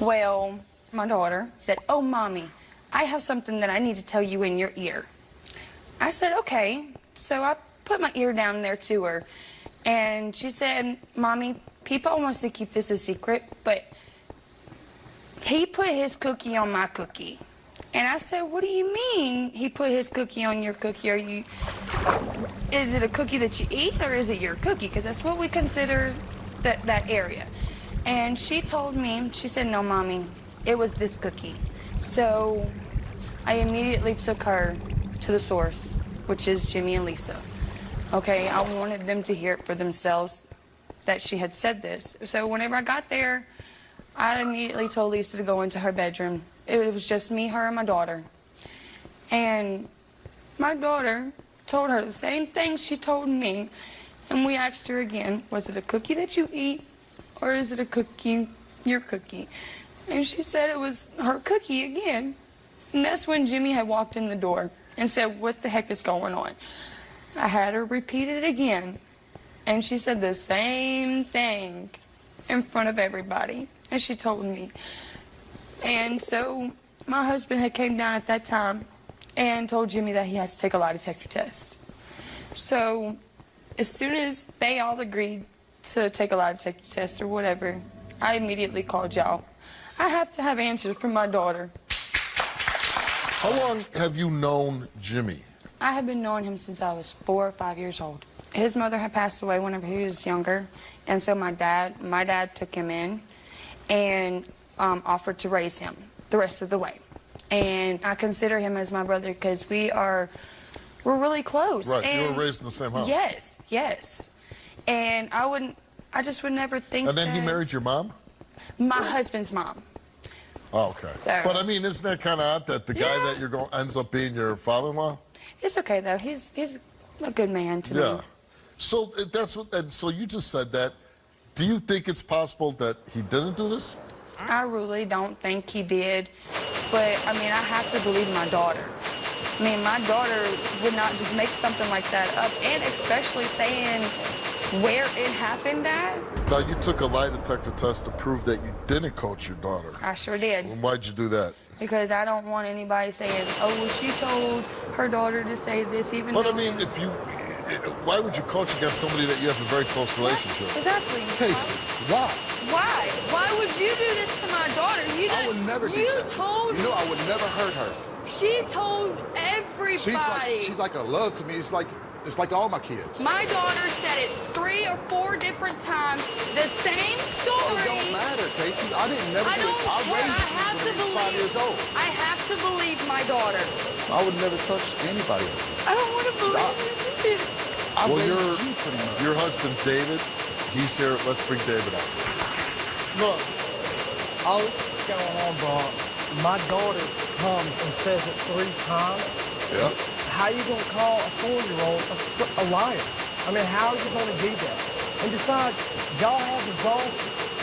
Well, my daughter said, "Oh, Mommy, I have something that I need to tell you in your ear." I said, "Okay." So I put my ear down there to her, and she said, "Mommy, Peepaw wants to keep this a secret, but he put his cookie on my cookie." And I said, "What do you mean he put his cookie on your cookie? Is it a cookie that you eat, or is it your cookie? Because that's what we consider that area." And she told me, she said, "No, Mommy, it was this cookie." So I immediately took her to the source, which is Jimmy and Lisa. Okay, I wanted them to hear it for themselves that she had said this. So whenever I got there, I immediately told Lisa to go into her bedroom. It was just me, her, and my daughter. And my daughter told her the same thing she told me. And we asked her again, "Was it a cookie that you eat, or is it a cookie, your cookie?" And she said it was her cookie again. And that's when Jimmy had walked in the door and said, "What the heck is going on?" I had her repeat it again. And she said the same thing in front of everybody, as she told me. And so my husband had came down at that time and told Jimmy that he has to take a lie detector test. So as soon as they all agreed to take a lie detector test or whatever, I immediately called y'all. I have to have answers from my daughter. How long have you known Jimmy? I have been knowing him since I was 4 or 5 years old. His mother had passed away whenever he was younger, and so my dad took him in and offered to raise him the rest of the way. And I consider him as my brother because we're really close. Right, and you were raised in the same house. Yes. And I just would never think And then that he married your mom? my husband's mom. Oh, okay. So- But I mean, isn't that kind of odd that the guy that you're going ends up being your father-in-law? It's okay though. He's a good man to me. Yeah. So that's what. And so you just said that. Do you think it's possible that he didn't do this? I really don't think he did, but I mean, I have to believe my daughter. I mean, my daughter would not just make something like that up, and especially saying where it happened at. Now, you took a lie detector test to prove that you didn't coach your daughter. I sure did. And why'd you do that? Because I don't want anybody saying, "Oh, well, she told her daughter to say this," even But though... I mean, why would you coach against somebody that you have a very close relationship? Exactly. Casey, why? Why? Why would you do this to my daughter? I would never do that. told... You know, I would never hurt her. She told everybody. She's like a love to me. It's like all my kids. My daughter said it 3 or 4 different times, the same story. It don't matter, Casey. I raised you when I was 5 years old. I have to believe my daughter. I would never touch anybody. I don't want to believe you. Well, your husband, David, he's here. Let's bring David up. Look, all that's going on, bro, my daughter comes and says it 3 times. Yeah. How you gonna call a 4-year-old a liar? I mean, how are you gonna do that? And besides, y'all have the wrong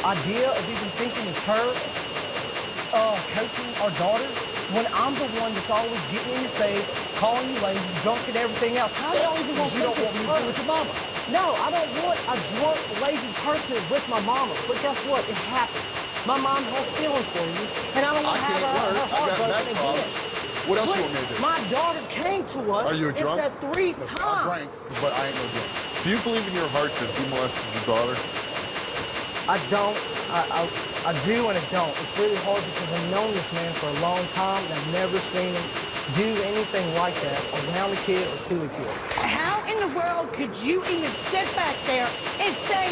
idea of even thinking it's her coaching our daughter when I'm the one that's always getting in your face, calling you lazy, drunk and everything else. How y'all even gonna think it's her? With your mama. No, I don't want a drunk, lazy person with my mama. But guess what? It happened. My mom has feelings for you, and I don't want to have her heart broken again. What else you want me to do? My daughter came to us Are you a and drunk? said 3 I times. drank, but I ain't no drunk. Do you believe in your heart that he molested your daughter? I don't. I do and I don't. It's really hard because I've known this man for a long time and I've never seen him do anything like that around a kid or to a kid. How in the world could you even sit back there and say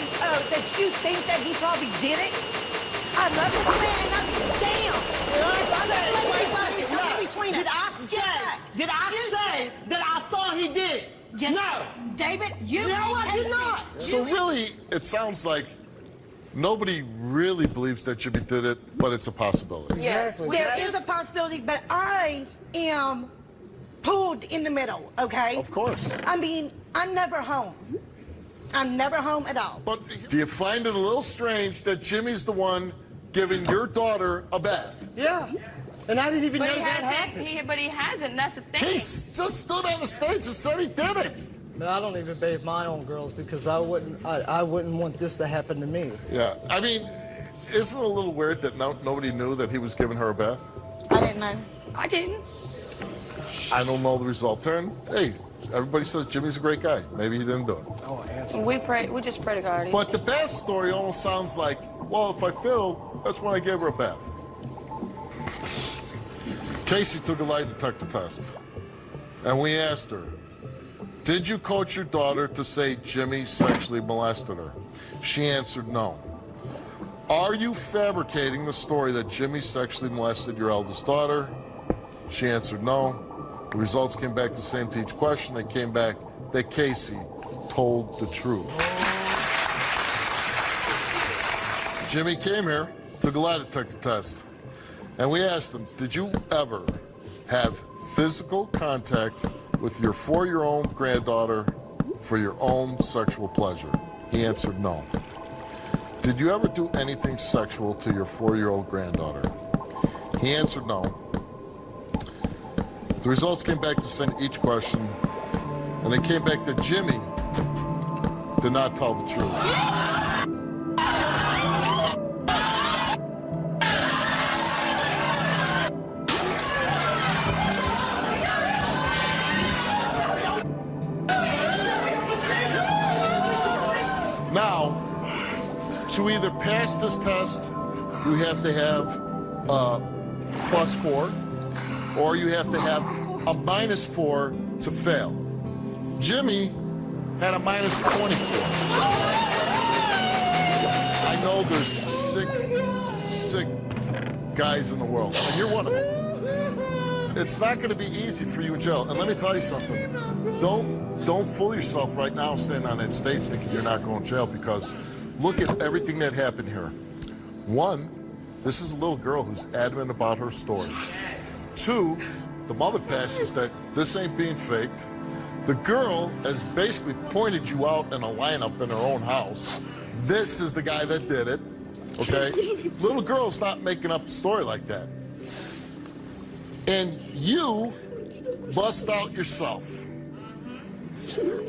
that you think that he probably did it? I love this man. I mean, damn. Did I say that I thought he did? Yes. No. David, you No, I did not. So really, it sounds like nobody really believes that Jimmy did it, but it's a possibility. Yes, there is a possibility, but I am pulled in the middle, okay? Of course. I mean, I'm never home. I'm never home at all. But do you find it a little strange that Jimmy's the one giving your daughter a bath? Yeah. And I didn't even But know he that hasn't. happened. But he hasn't. That's the thing. He just stood on the stage and said he did it. But I don't even bathe my own girls because I wouldn't want this to happen to me. Yeah, I mean, isn't it a little weird that nobody knew that he was giving her a bath? I didn't know. I didn't. I don't know the result. Hey, everybody says Jimmy's a great guy. Maybe he didn't do it. Oh, answer. We pray. We just pray to God. But the bath story almost sounds like, well, if I fail, that's when I gave her a bath. Casey took a lie detector test, and we asked her, did you coach your daughter to say Jimmy sexually molested her? She answered no. Are you fabricating the story that Jimmy sexually molested your eldest daughter? She answered no. The results came back the same to each question. They came back that Casey told the truth. Jimmy came here, took a lie detector test, and we asked him, did you ever have physical contact with your 4-year-old granddaughter for your own sexual pleasure? He answered no. Did you ever do anything sexual to your 4-year-old granddaughter? He answered no. The results came back to same each question, and they came back that Jimmy did not tell the truth. Now, to either pass this test, you have to have +4, or you have to have a -4 to fail. Jimmy had a -24. I know there's sick guys in the world, and you're one of them. It's not going to be easy for you in jail. And let me tell you something. Don't fool yourself right now standing on that stage thinking you're not going to jail, because look at everything that happened here. One, this is a little girl who's adamant about her story. Two, the mother passes that this ain't being faked. The girl has basically pointed you out in a lineup in her own house. This is the guy that did it, okay? Little girl's not making up a story like that. And you bust out yourself.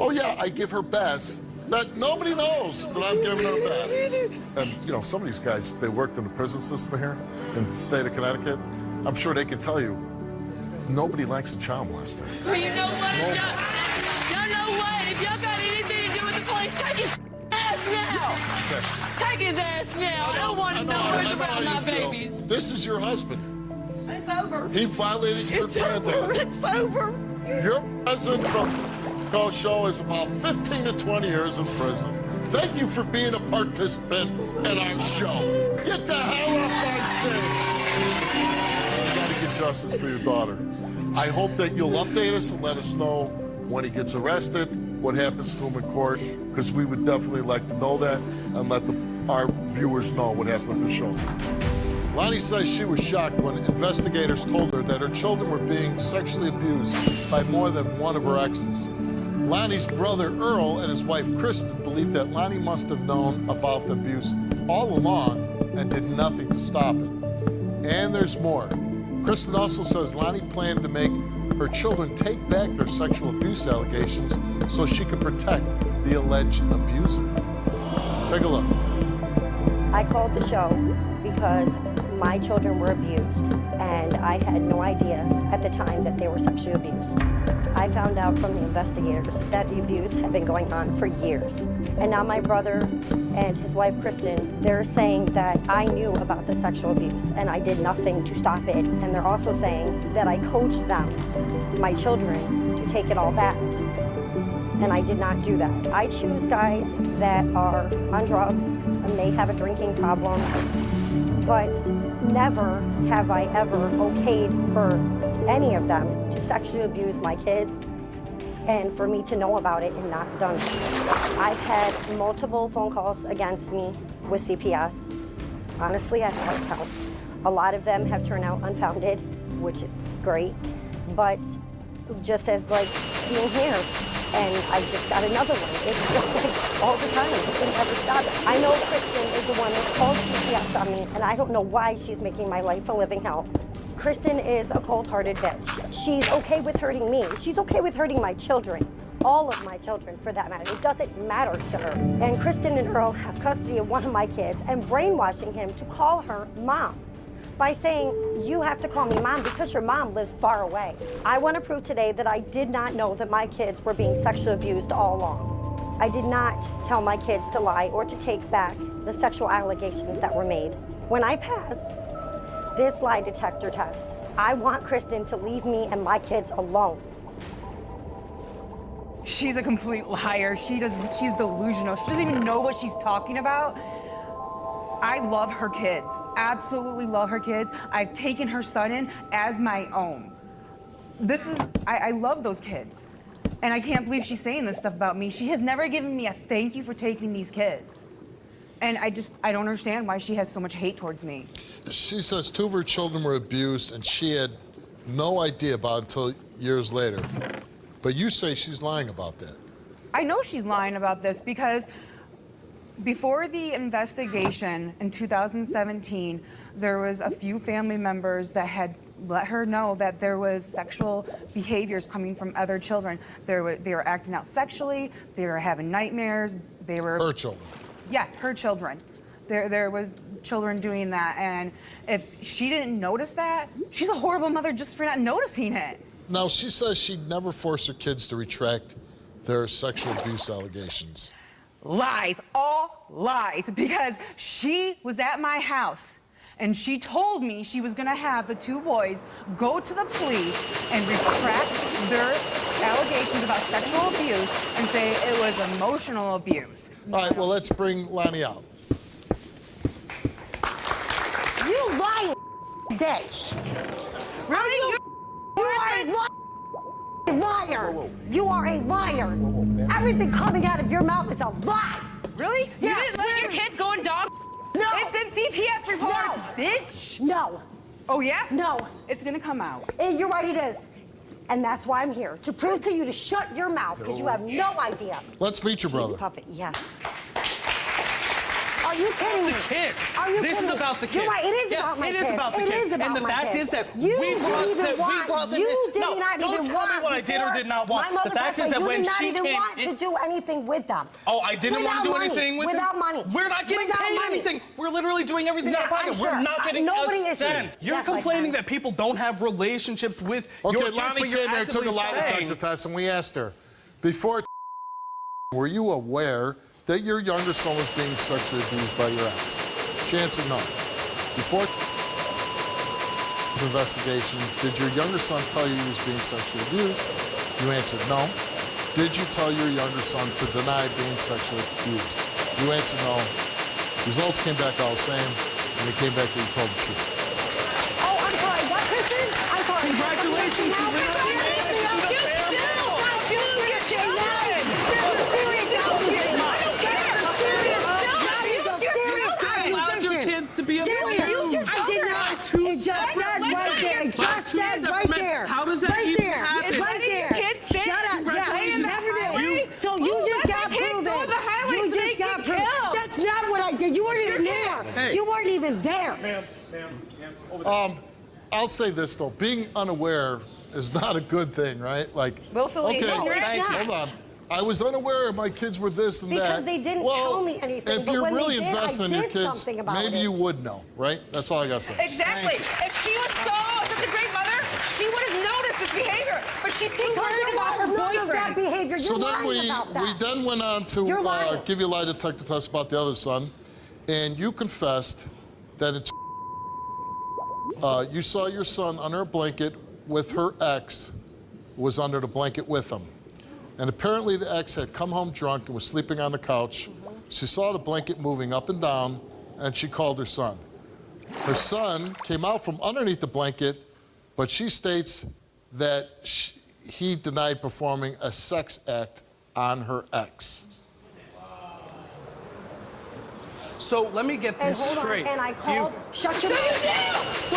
Oh yeah, I give her baths. That nobody knows that I'm giving her a bath. And you know, some of these guys, they worked in the prison system here in the state of Connecticut. I'm sure they can tell you, nobody likes a child molester. But you know what? Y'all know what? If y'all got anything to do with the police, take his ass now. Okay. Take his ass now. I don't want to know who's around my babies. This is your husband. It's over. He violated your granddaughter. It's over. Your president from the show is about 15 to 20 years in prison. Thank you for being a participant in our show. Get the hell off my stage. You gotta get justice for your daughter. I hope that you'll update us and let us know when he gets arrested, what happens to him in court, because we would definitely like to know that and let our viewers know what happened with the show. Lonnie says she was shocked when investigators told her that her children were being sexually abused by more than one of her exes. Lonnie's brother Earl and his wife Kristen believe that Lonnie must have known about the abuse all along and did nothing to stop it. And there's more. Kristen also says Lonnie planned to make her children take back their sexual abuse allegations so she could protect the alleged abuser. Take a look. I called the show because my children were abused, and I had no idea at the time that they were sexually abused. I found out from the investigators that the abuse had been going on for years. And now my brother and his wife, Kristen, they're saying that I knew about the sexual abuse and I did nothing to stop it. And they're also saying that I coached them, my children, to take it all back. And I did not do that. I choose guys that are on drugs and they have a drinking problem, but never have I ever okayed for any of them to sexually abuse my kids and for me to know about it and not done so. I've had multiple phone calls against me with CPS. Honestly, I've lost count. A lot of them have turned out unfounded, which is great, but just as like being here, and I just got another one. It's just like all the time. It doesn't ever stop. I know Kristen is the one that called CPS on me, and I don't know why she's making my life a living hell. Kristen is a cold-hearted bitch. She's okay with hurting me. She's okay with hurting my children. All of my children, for that matter. It doesn't matter to her. And Kristen and Earl have custody of one of my kids and brainwashing him to call her mom by saying, you have to call me mom because your mom lives far away. I want to prove today that I did not know that my kids were being sexually abused all along. I did not tell my kids to lie or to take back the sexual allegations that were made. When I pass this lie detector test, I want Kristen to leave me and my kids alone. She's a complete liar. She's delusional. She doesn't even know what she's talking about. I love her kids, absolutely love her kids. I've taken her son in as my own. I love those kids. And I can't believe she's saying this stuff about me. She has never given me a thank you for taking these kids. And I don't understand why she has so much hate towards me. She says 2 of her children were abused and she had no idea about it until years later. But you say she's lying about that. I know she's lying about this because before the investigation in 2017, there was a few family members that had let her know that there was sexual behaviors coming from other children. They were acting out sexually, they were having nightmares, they were... Her children. Yeah, her children. There was children doing that, and if she didn't notice that, she's a horrible mother just for not noticing it. Now, she says she'd never force her kids to retract their sexual abuse allegations. Lies, all lies, because she was at my house and she told me she was gonna have the 2 boys go to the police and retract their allegations about sexual abuse and say it was emotional abuse. All right, well, let's bring Lonnie out. You lying bitch. Really? You are a liar. You are a liar. Everything coming out of your mouth is a lie. Really? Yeah, You didn't let your kids go and dog? No. It's in CPS reports, No. bitch. No. Oh, yeah? No. It's gonna come out. You're right, it is. And that's why I'm here, to prove to you to shut your mouth, because you have no idea. Let's meet your brother. Puppet, yes. Are you kidding me? The kids. Are you This kidding is me? about the kids. You're right, it is Yes, about my it kids. is about the It kids. is about And the my fact kids. is that you we brought didn't the- even we want, brought the- you did No, not don't even tell me want what I did or before did not want. My mother The fact passed is away, that you when did not she even came want in- to do anything with them. Oh, I didn't want to Without do money. anything with Without them? money. We're not getting Without paid money. anything. We're literally doing everything out of Yeah, pocket. I'm We're sure. not getting Nobody a is here. cent. You're Yes, I complaining can. that people don't have relationships with Okay, your kids, Lonnie but you're came here and took a actively lie saying- detector test, and we asked her, before were you aware that your younger son was being sexually abused by your ex? She answered no. Before this investigation, did your younger son tell you he was being sexually abused? You answered no. Did you tell your younger son to deny being sexually abused? You answered no. Results came back all the same, and it came back that you told the truth. Oh, I'm sorry, what, Kristen? I'm sorry. Congratulations, you literally made it to the family. Allowed your kids to be abused. I did not. It just said right there. It just said right there. How does that right even there. happen? It's right there. Shut up. Yeah, you never did. So you just got proven. You just got proven. That's not what I did. You weren't even there. Hey. You weren't even there. I'll say this, though. Being unaware is not a good thing, right? Like, Willfully okay, ignorant. Thank you. hold on. I was unaware my kids were this and that. Because they didn't well, tell me anything, If but you're when really they did, invested I in your did kids, something about maybe it. you would know, right? That's all I gotta say. Exactly. If she was such a great mother, she would have noticed this behavior. But she's too worried about her None of that boyfriend. behavior. You're So then lying about that. we then went on to You're lying. give you a lie detector test about the other son, and you confessed that you saw your son under a blanket with her ex, was under the blanket with him. And apparently the ex had come home drunk and was sleeping on the couch. She saw the blanket moving up and down, and she called her son. Her son came out from underneath the blanket, but she states that he denied performing a sex act on her ex. So let me get And this hold straight. on, and I called. Shut your So you mouth. do!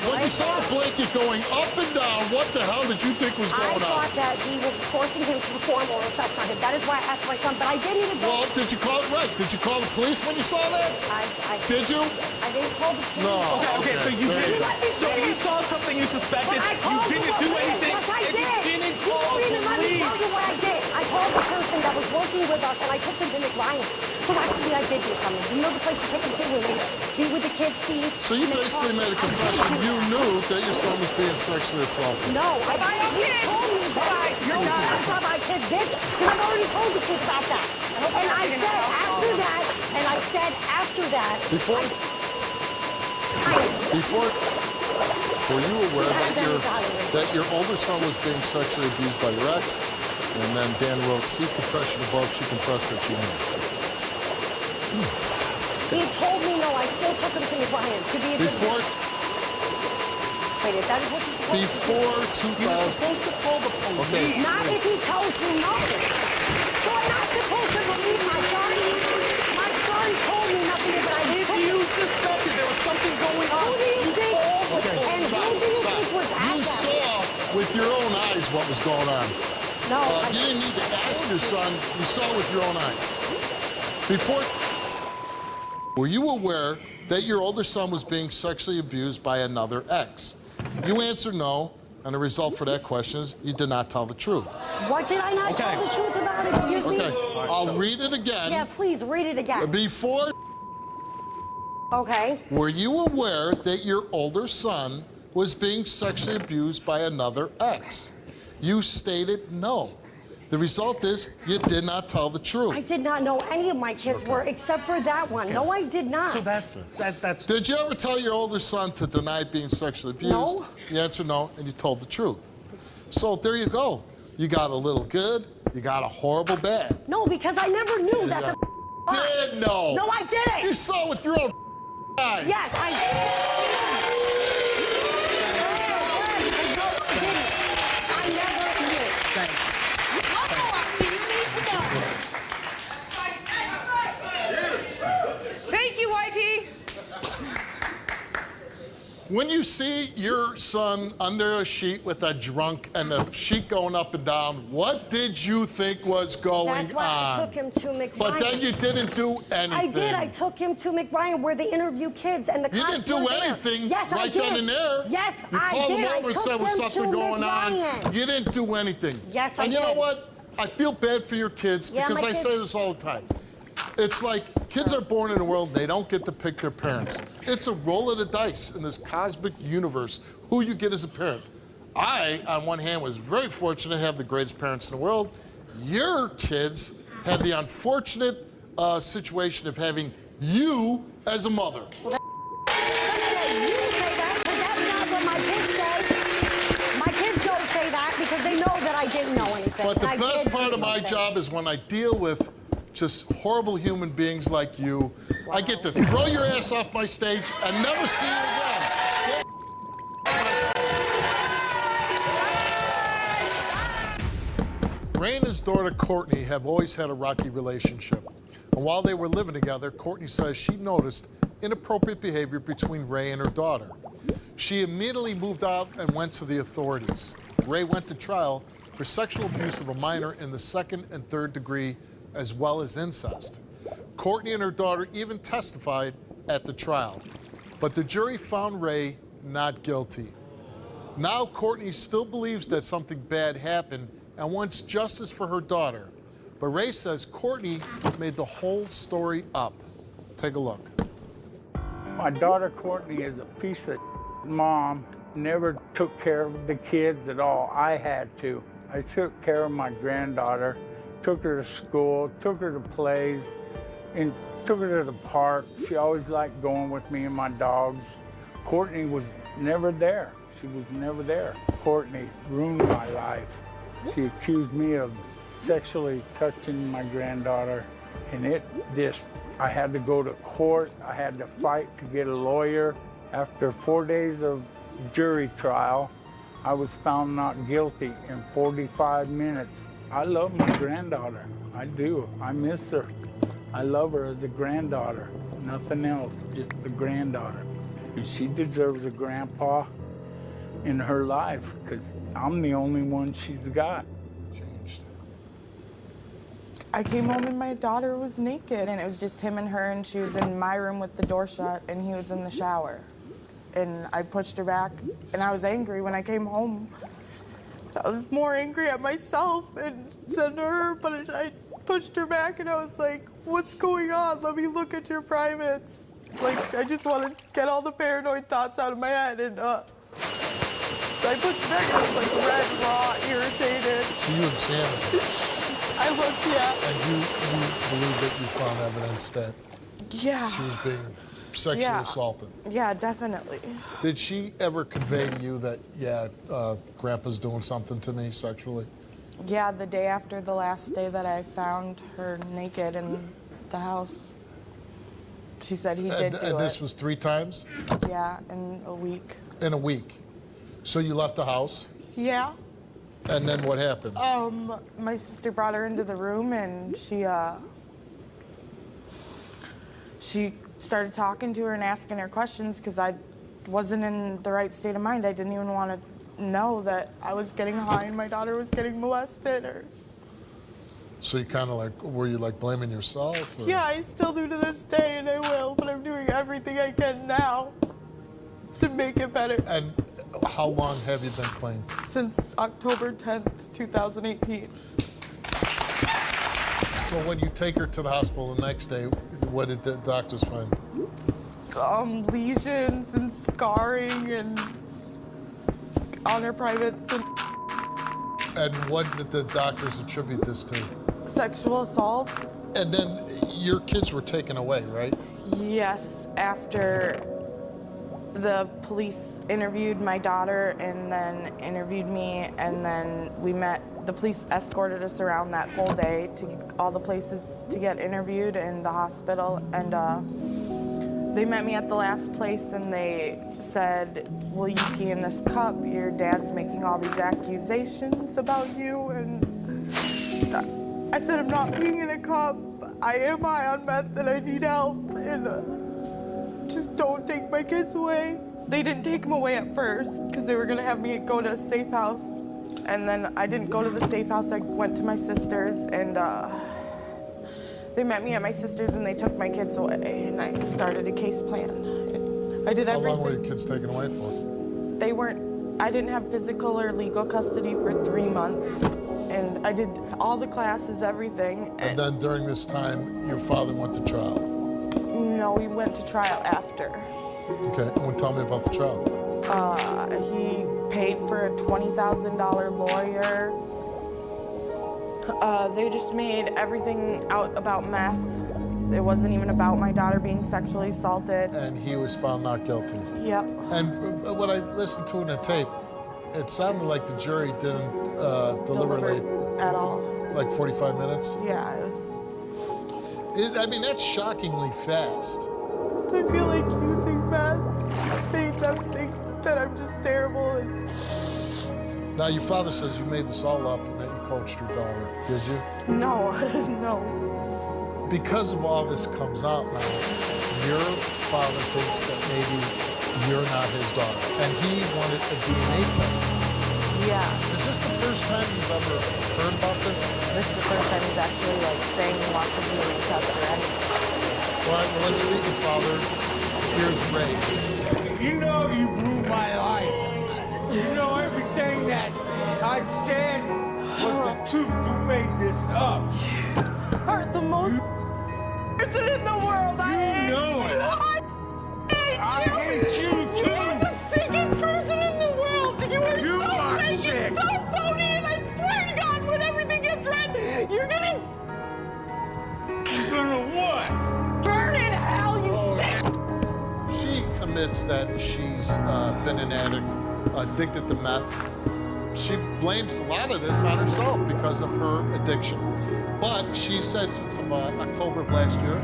What did saw a blanket going up and down. What the hell did you think was I going on? thought that he was forcing him to perform oral sex on him. That is why I asked my son, but I didn't even go. Well, did you call it right? Did you call the police when you saw that? Did you? I didn't call the police. No. Okay, so you did. So you saw something you suspected. You didn't do anything. Yes, I and did. You didn't You call don't even let me police. tell you what I did. I called the person that was working with us, and I took them to McRyan. So actually, I did do something. You know the place to take them to when they be with the kids, Steve? So you basically made a confession. You knew that your son was being sexually assaulted. No, I told me that. You're not. That's not my kid, bitch. Because I've already told the truth about that. And I said after that, Before, were you aware that your older son was being sexually abused by your ex? And then Dan wrote, see confession above, she confessed that she knew. he told me no. I still took him to McRyan to be a Before, Wait, is that what you're supposed before to do? 2000. You're supposed to call the police. Okay. Not if he tells you no. So I'm not supposed to believe my son. My son told me nothing, but I If you suspected there was something going on, Who do you think? Okay, And stop, who do you stop. think was at You that? saw with your own eyes what was going on. No. You didn't need to ask your son. You saw with your own eyes. Before, were you aware that your older son was being sexually abused by another ex? You answered no, and the result for that question is you did not tell the truth. What did I not tell the truth about? Excuse me? Okay, I'll read it again. Yeah, please read it again. Before, Okay. were you aware that your older son was being sexually abused by another ex? You stated no. The result is you did not tell the truth. I did not know any of my kids were, except for that one. No, I did not. So that's. Did you ever tell your older son to deny being sexually abused? No. You answered no, and you told the truth. So there you go. You got a little good, you got a horrible bad. No, because I never knew that's a Did know. No, I didn't. You saw with your own eyes. Yes, I Thank you, wifey. When you see your son under a sheet with a drunk and the sheet going up and down, what did you think was going That's why on? I took him to McRyan. But then you didn't do anything. I did. I took him to McRyan where they interview kids and the You cops didn't do were there. anything Yes, I right did. then and there. Yes, you I called did. them I over and took said there was them something to going McRyan. on. You didn't do anything. Yes, I And you know did. what? I feel bad for your kids Yeah, because my I kids- say this all the time. It's like kids are born in the world, they don't get to pick their parents. It's a roll of the dice in this cosmic universe who you get as a parent. I, on one hand, was very fortunate to have the greatest parents in the world. Your kids have the unfortunate situation of having you as a mother. You say that, but that's not what my kids say. My kids don't say that because they know that I didn't know anything. But the I best did part do of my something. job is when I deal with just horrible human beings like you, I get to throw your ass off my stage and never see you again. Ray and his daughter Courtney have always had a rocky relationship. And while they were living together, Courtney says she noticed inappropriate behavior between Ray and her daughter. She immediately moved out and went to the authorities. Ray went to trial for sexual abuse of a minor in the 2nd and 3rd degree, as well as incest. Courtney and her daughter even testified at the trial, but the jury found Ray not guilty. Now Courtney still believes that something bad happened and wants justice for her daughter. But Ray says Courtney made the whole story up. Take a look. My daughter Courtney is a piece of mom, never took care of the kids at all. I had to. I took care of my granddaughter, took her to school, took her to plays, and took her to the park. She always liked going with me and my dogs. Courtney was never there. She was never there. Courtney ruined my life. She accused me of sexually touching my granddaughter, and I had to go to court. I had to fight to get a lawyer. After 4 days of jury trial, I was found not guilty in 45 minutes. I love my granddaughter. I do. I miss her. I love her as a granddaughter. Nothing else, just a granddaughter. And she deserves a grandpa in her life because I'm the only one she's got. Changed. I came home and my daughter was naked, and it was just him and her, and she was in my room with the door shut, and he was in the shower. And I pushed her back, and I was angry when I came home. I was more angry at myself and said to her, but I pushed her back, and I was like, what's going on? Let me look at your privates. Like, I just want to get all the paranoid thoughts out of my head, and I pushed her back, and I was like red, raw, irritated. So you examined it. I looked, yeah. And you believe that you found evidence that she was being sexually assaulted? Yeah, definitely. Did she ever convey to you that, Grandpa's doing something to me sexually? Yeah, the day after the last day that I found her naked in the house. She said he did do it. And this was 3 times? Yeah, in a week. In a week. So you left the house? Yeah. And then what happened? My sister brought her into the room, and she started talking to her and asking her questions because I wasn't in the right state of mind. I didn't even want to know that I was getting high and my daughter was getting molested. So you kind of like, were you like blaming yourself? Or? Yeah, I still do to this day, and I will, but I'm doing everything I can now to make it better. And how long have you been clean? Since October 10th, 2018. So when you take her to the hospital the next day, what did the doctors find? Lesions and scarring and on her privates. And what did the doctors attribute this to? Sexual assault. And then your kids were taken away, right? Yes, after the police interviewed my daughter and then interviewed me, and then we met. The police escorted us around that whole day to all the places to get interviewed in the hospital, and they met me at the last place and they said, will you pee in this cup? Your dad's making all these accusations about you. And I said, I'm not peeing in a cup. I am high on meth and I need help. And just don't take my kids away. They didn't take them away at first because they were gonna have me go to a safe house. And then I didn't go to the safe house. I went to my sister's, and they met me at my sister's and they took my kids away, and I started a case plan. I did everything. How long were your kids taken away for? I didn't have physical or legal custody for 3 months, and I did all the classes, everything. And then during this time, your father went to trial? No, we went to trial after. Okay, and tell me about the trial. He paid for a $20,000 lawyer. They just made everything out about meth. It wasn't even about my daughter being sexually assaulted. And he was found not guilty. Yep. And when I listened to it in the tape, it sounded like the jury didn't deliberate at all. Like 45 minutes? Yeah, it was. I mean, that's shockingly fast. I feel like using meth made them think that I'm just terrible. And now, your father says you made this all up and that you coached your daughter. Did you? No, no. Because of all this comes out now, your father thinks that maybe you're not his daughter, and he wanted a DNA test. Yeah. Is this the first time you've ever heard about this? This is the first time he's actually saying he wants a DNA test or anything. All right, well, let's meet your father. Here's Ray. You know you blew my life. You know everything that I said was the truth. You made this up. You are the most person in the world. I know it. I hate you too. You're the sickest person in the world. You are so fake and so phony, and I swear to God, when everything gets red, you're gonna what? Burn in hell, you sick. She admits that she's been an addict, addicted to meth. She blames a lot of this on herself because of her addiction. But she said since October of last year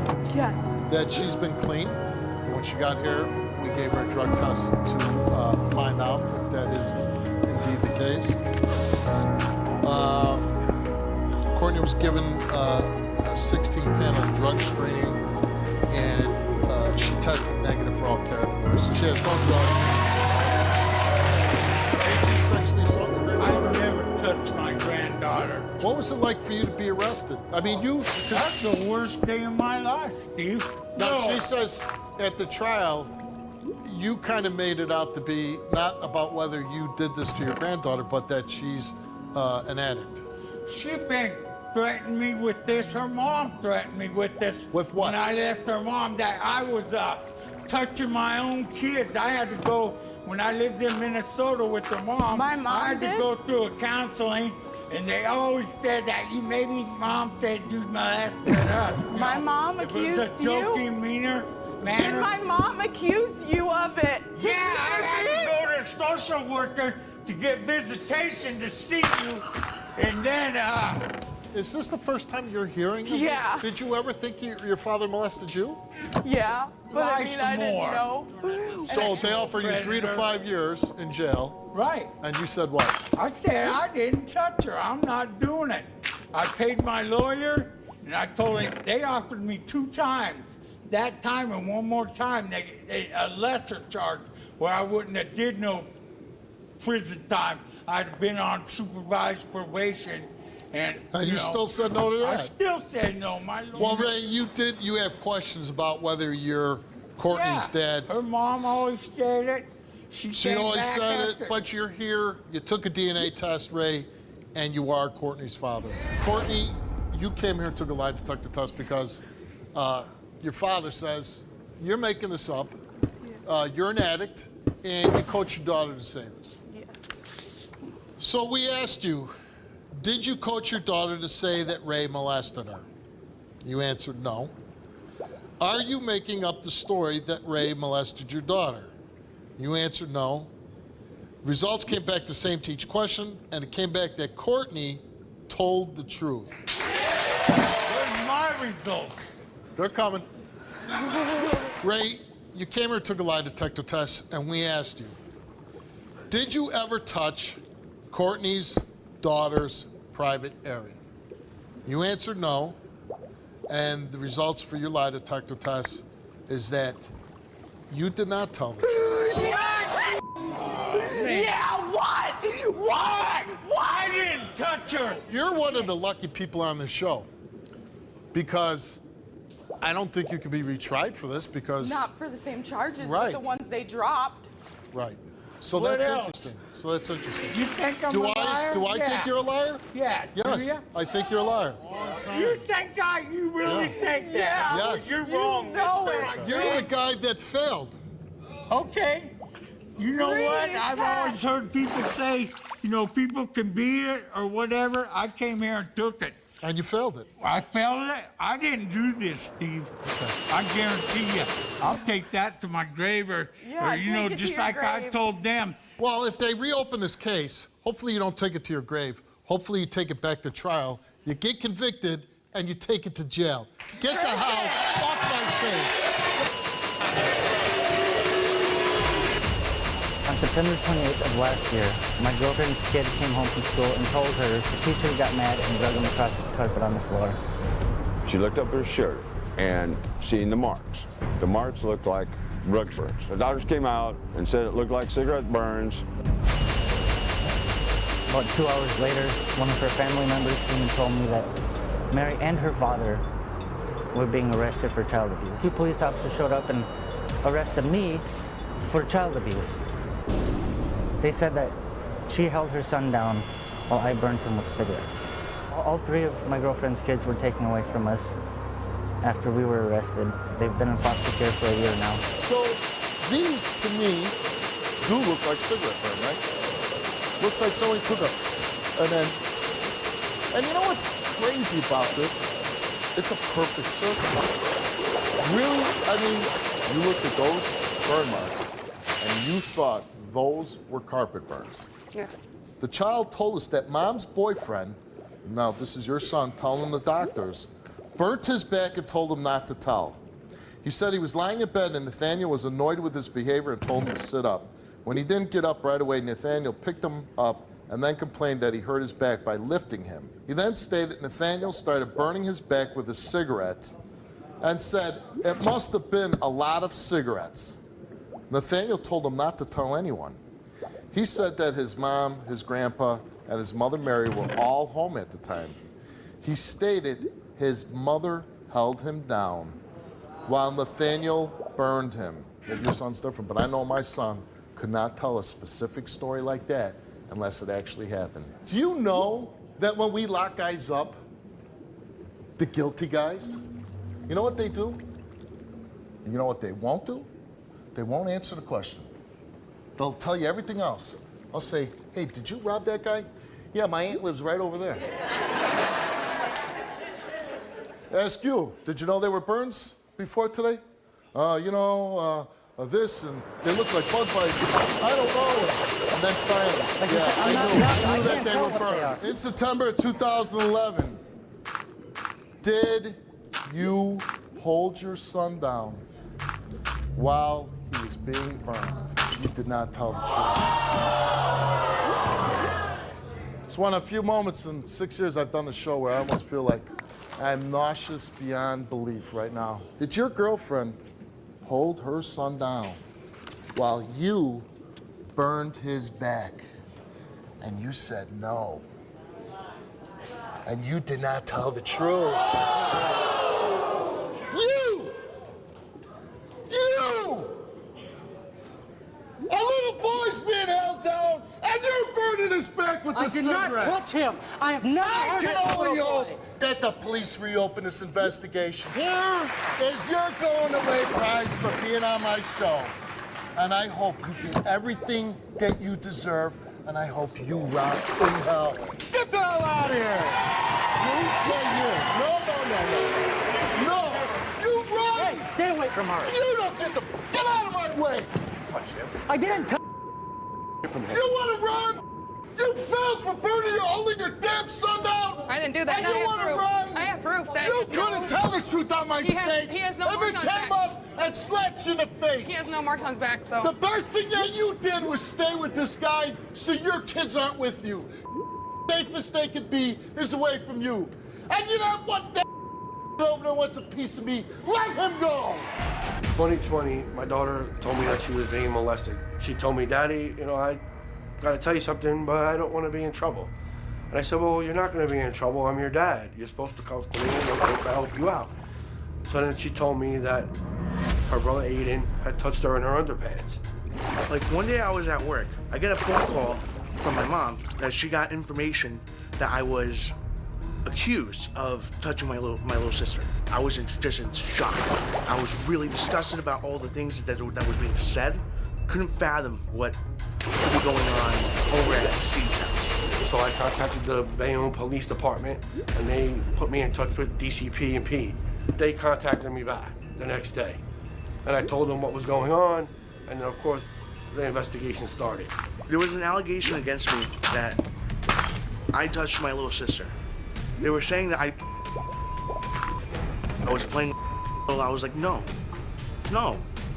that she's been clean. And when she got here, we gave her a drug test to find out if that is indeed the case. Courtney was given a 16-panel drug screening, and she tested negative for all categories. She has no drugs. granddaughter. What was it like for you to be arrested? I mean, That's the worst day of my life, Steve. Now, No. she says at the trial, you kind of made it out to be not about whether you did this to your granddaughter, but that she's an addict. She been threatening me with this. Her mom threatened me with this. With what? When I left her mom, that I was touching my own kids. I had to go, when I lived in Minnesota with her mom, My mom I had did? to go through a counseling, and they always said that maybe mom said you molested us. My mom If it was accused a joking, you? meaner Did manner. my mom accuse you of it? Yeah, I had to go to a social worker to get visitation to see you, and then, Is this the first time you're hearing of Yeah. this? Did you ever think your father molested you? Yeah, but I Lie mean, some I didn't more. know. So they offered you 3 to 5 years in jail, right. and you said what? I said I didn't touch her. I'm not doing it. I paid my lawyer, and I told him they offered me 2 times. That time and one more time, they a lesser charge where I wouldn't have did no prison time. I'd have been on supervised probation, and You still said no to I that? still said no. My lawyer. Well, Ray, you have questions about whether you're Courtney's dad. Her mom always said it. She came always back said after- it, but you're here, you took a DNA test, Ray, and you are Courtney's father. Courtney, you came here and took a lie detector test because your father says you're making this up, you're an addict, and you coach your daughter to say this. Yes. So we asked you, did you coach your daughter to say that Ray molested her? You answered no. Are you making up the story that Ray molested your daughter? You answered no. Results came back the same to each question, and it came back that Courtney told the truth. Where's my results? They're coming. Ray, you came here and took a lie detector test, and we asked you, did you ever touch Courtney's daughter's private area? You answered no, and the results for your lie detector test is that you did not tell the truth. Yeah, what? What? I didn't touch her. You're one of the lucky people on this show because I don't think you can be retried for this because... Not for the same charges, Right. but the ones they dropped. Right. So What that's else? interesting. So that's interesting. You think I'm do a I liar? do I Yeah. think you're a liar? Yeah. Yes, Do ya? I think you're a liar. You think you really Yeah. think that? Yeah. Yes. You're wrong. know Mr. it. You're the guy that failed. Okay. You know what? I've always heard people say, people can beat it or whatever. I came here and took it. And you failed it. I failed it. I didn't do this, Steve. I guarantee you. I'll take that to my grave or Yeah, take it to just your like I grave. told them. Well, if they reopen this case, hopefully you don't take it to your grave. Hopefully you take it back to trial. You get convicted and you take it to jail. Get the hell off my stage. On September 28th of last year, my girlfriend's kid came home from school and told her the teacher got mad and drug him across the carpet on the floor. She looked up her shirt and seen the marks. The marks looked like rug burns. The doctors came out and said it looked like cigarette burns. About 2 hours later, one of her family members came and told me that Mary and her father were being arrested for child abuse. 2 police officers showed up and arrested me for child abuse. They said that she held her son down while I burned him with cigarettes. All 3 of my girlfriend's kids were taken away from us after we were arrested. They've been in foster care for a year now. So these, to me, do look like cigarette burn, right? Looks like someone took a and then... And you know what's crazy about this? It's a perfect circle. Really, I mean, you looked at those burn marks and you thought those were carpet burns. Yes. The child told us that mom's boyfriend, now this is your son telling the doctors, burnt his back and told him not to tell. He said he was lying in bed and Nathaniel was annoyed with his behavior and told him to sit up. When he didn't get up right away, Nathaniel picked him up and then complained that he hurt his back by lifting him. He then stated Nathaniel started burning his back with a cigarette and said it must have been a lot of cigarettes. Nathaniel told him not to tell anyone. He said that his mom, his grandpa, and his mother Mary were all home at the time. He stated his mother held him down while Nathaniel burned him. Maybe your son's different, but I know my son could not tell a specific story like that unless it actually happened. Do you know that when we lock guys up, the guilty guys, you know what they do? You know what they won't do? They won't answer the question. They'll tell you everything else. I'll say, hey, did you rob that guy? Yeah, my aunt lives right over there. Ask you, did you know they were Burns before today? This, and they look like bug bites. I don't know. And then finally, I knew that they were Burns. In September of 2011, did you hold your son down while he was being burned? You did not tell the truth. It's one of the few moments in 6 years I've done the show where I almost feel like I'm nauseous beyond belief right now. Did your girlfriend hold her son down while you burned his back? And you said no. And you did not tell the truth. You! A little boy's being held down, and you're burning his back with the cigarette. I did not touch him. I have not I hurt can that only little hope boy. that the police reopen this investigation. Here is your going-away prize for being on my show. And I hope you get everything that you deserve, and I hope you rock in hell. Get the hell out of here! You stay here. No, you run! Hey, stay away from her. You don't get out of my way! Did you touch him? I didn't touch From him. You want to run? You failed for holding your damn son down! I didn't do that. And And you I want to have run? proof. I have proof that You couldn't tell the truth on my stage. He has no If marks it on his came back. up and slapped you in the face. He has no marks on his back, so. The best thing that you did was stay with this guy so your kids aren't with you. Safest they could be is away from you. And you know what? That over there wants a piece of me. Let him go. 2020, my daughter told me that she was being molested. She told me, Daddy, I gotta tell you something, but I don't want to be in trouble. And I said, well, you're not gonna be in trouble. I'm your dad. You're supposed to come to me and I'm supposed to help you out. So then she told me that her brother Aiden had touched her in her underpants. Like one day I was at work, I get a phone call from my mom that she got information that I was accused of touching my little sister. I was just in shock. I was really disgusted about all the things that was being said. Couldn't fathom what could be going on over at Steve's house. So I contacted the Bayonne Police Department and they put me in touch with DCP&P. They contacted me back the next day. And I told them what was going on, and then of course, the investigation started. There was an allegation against me that I touched my little sister. They were saying that I was playing. I was like, no.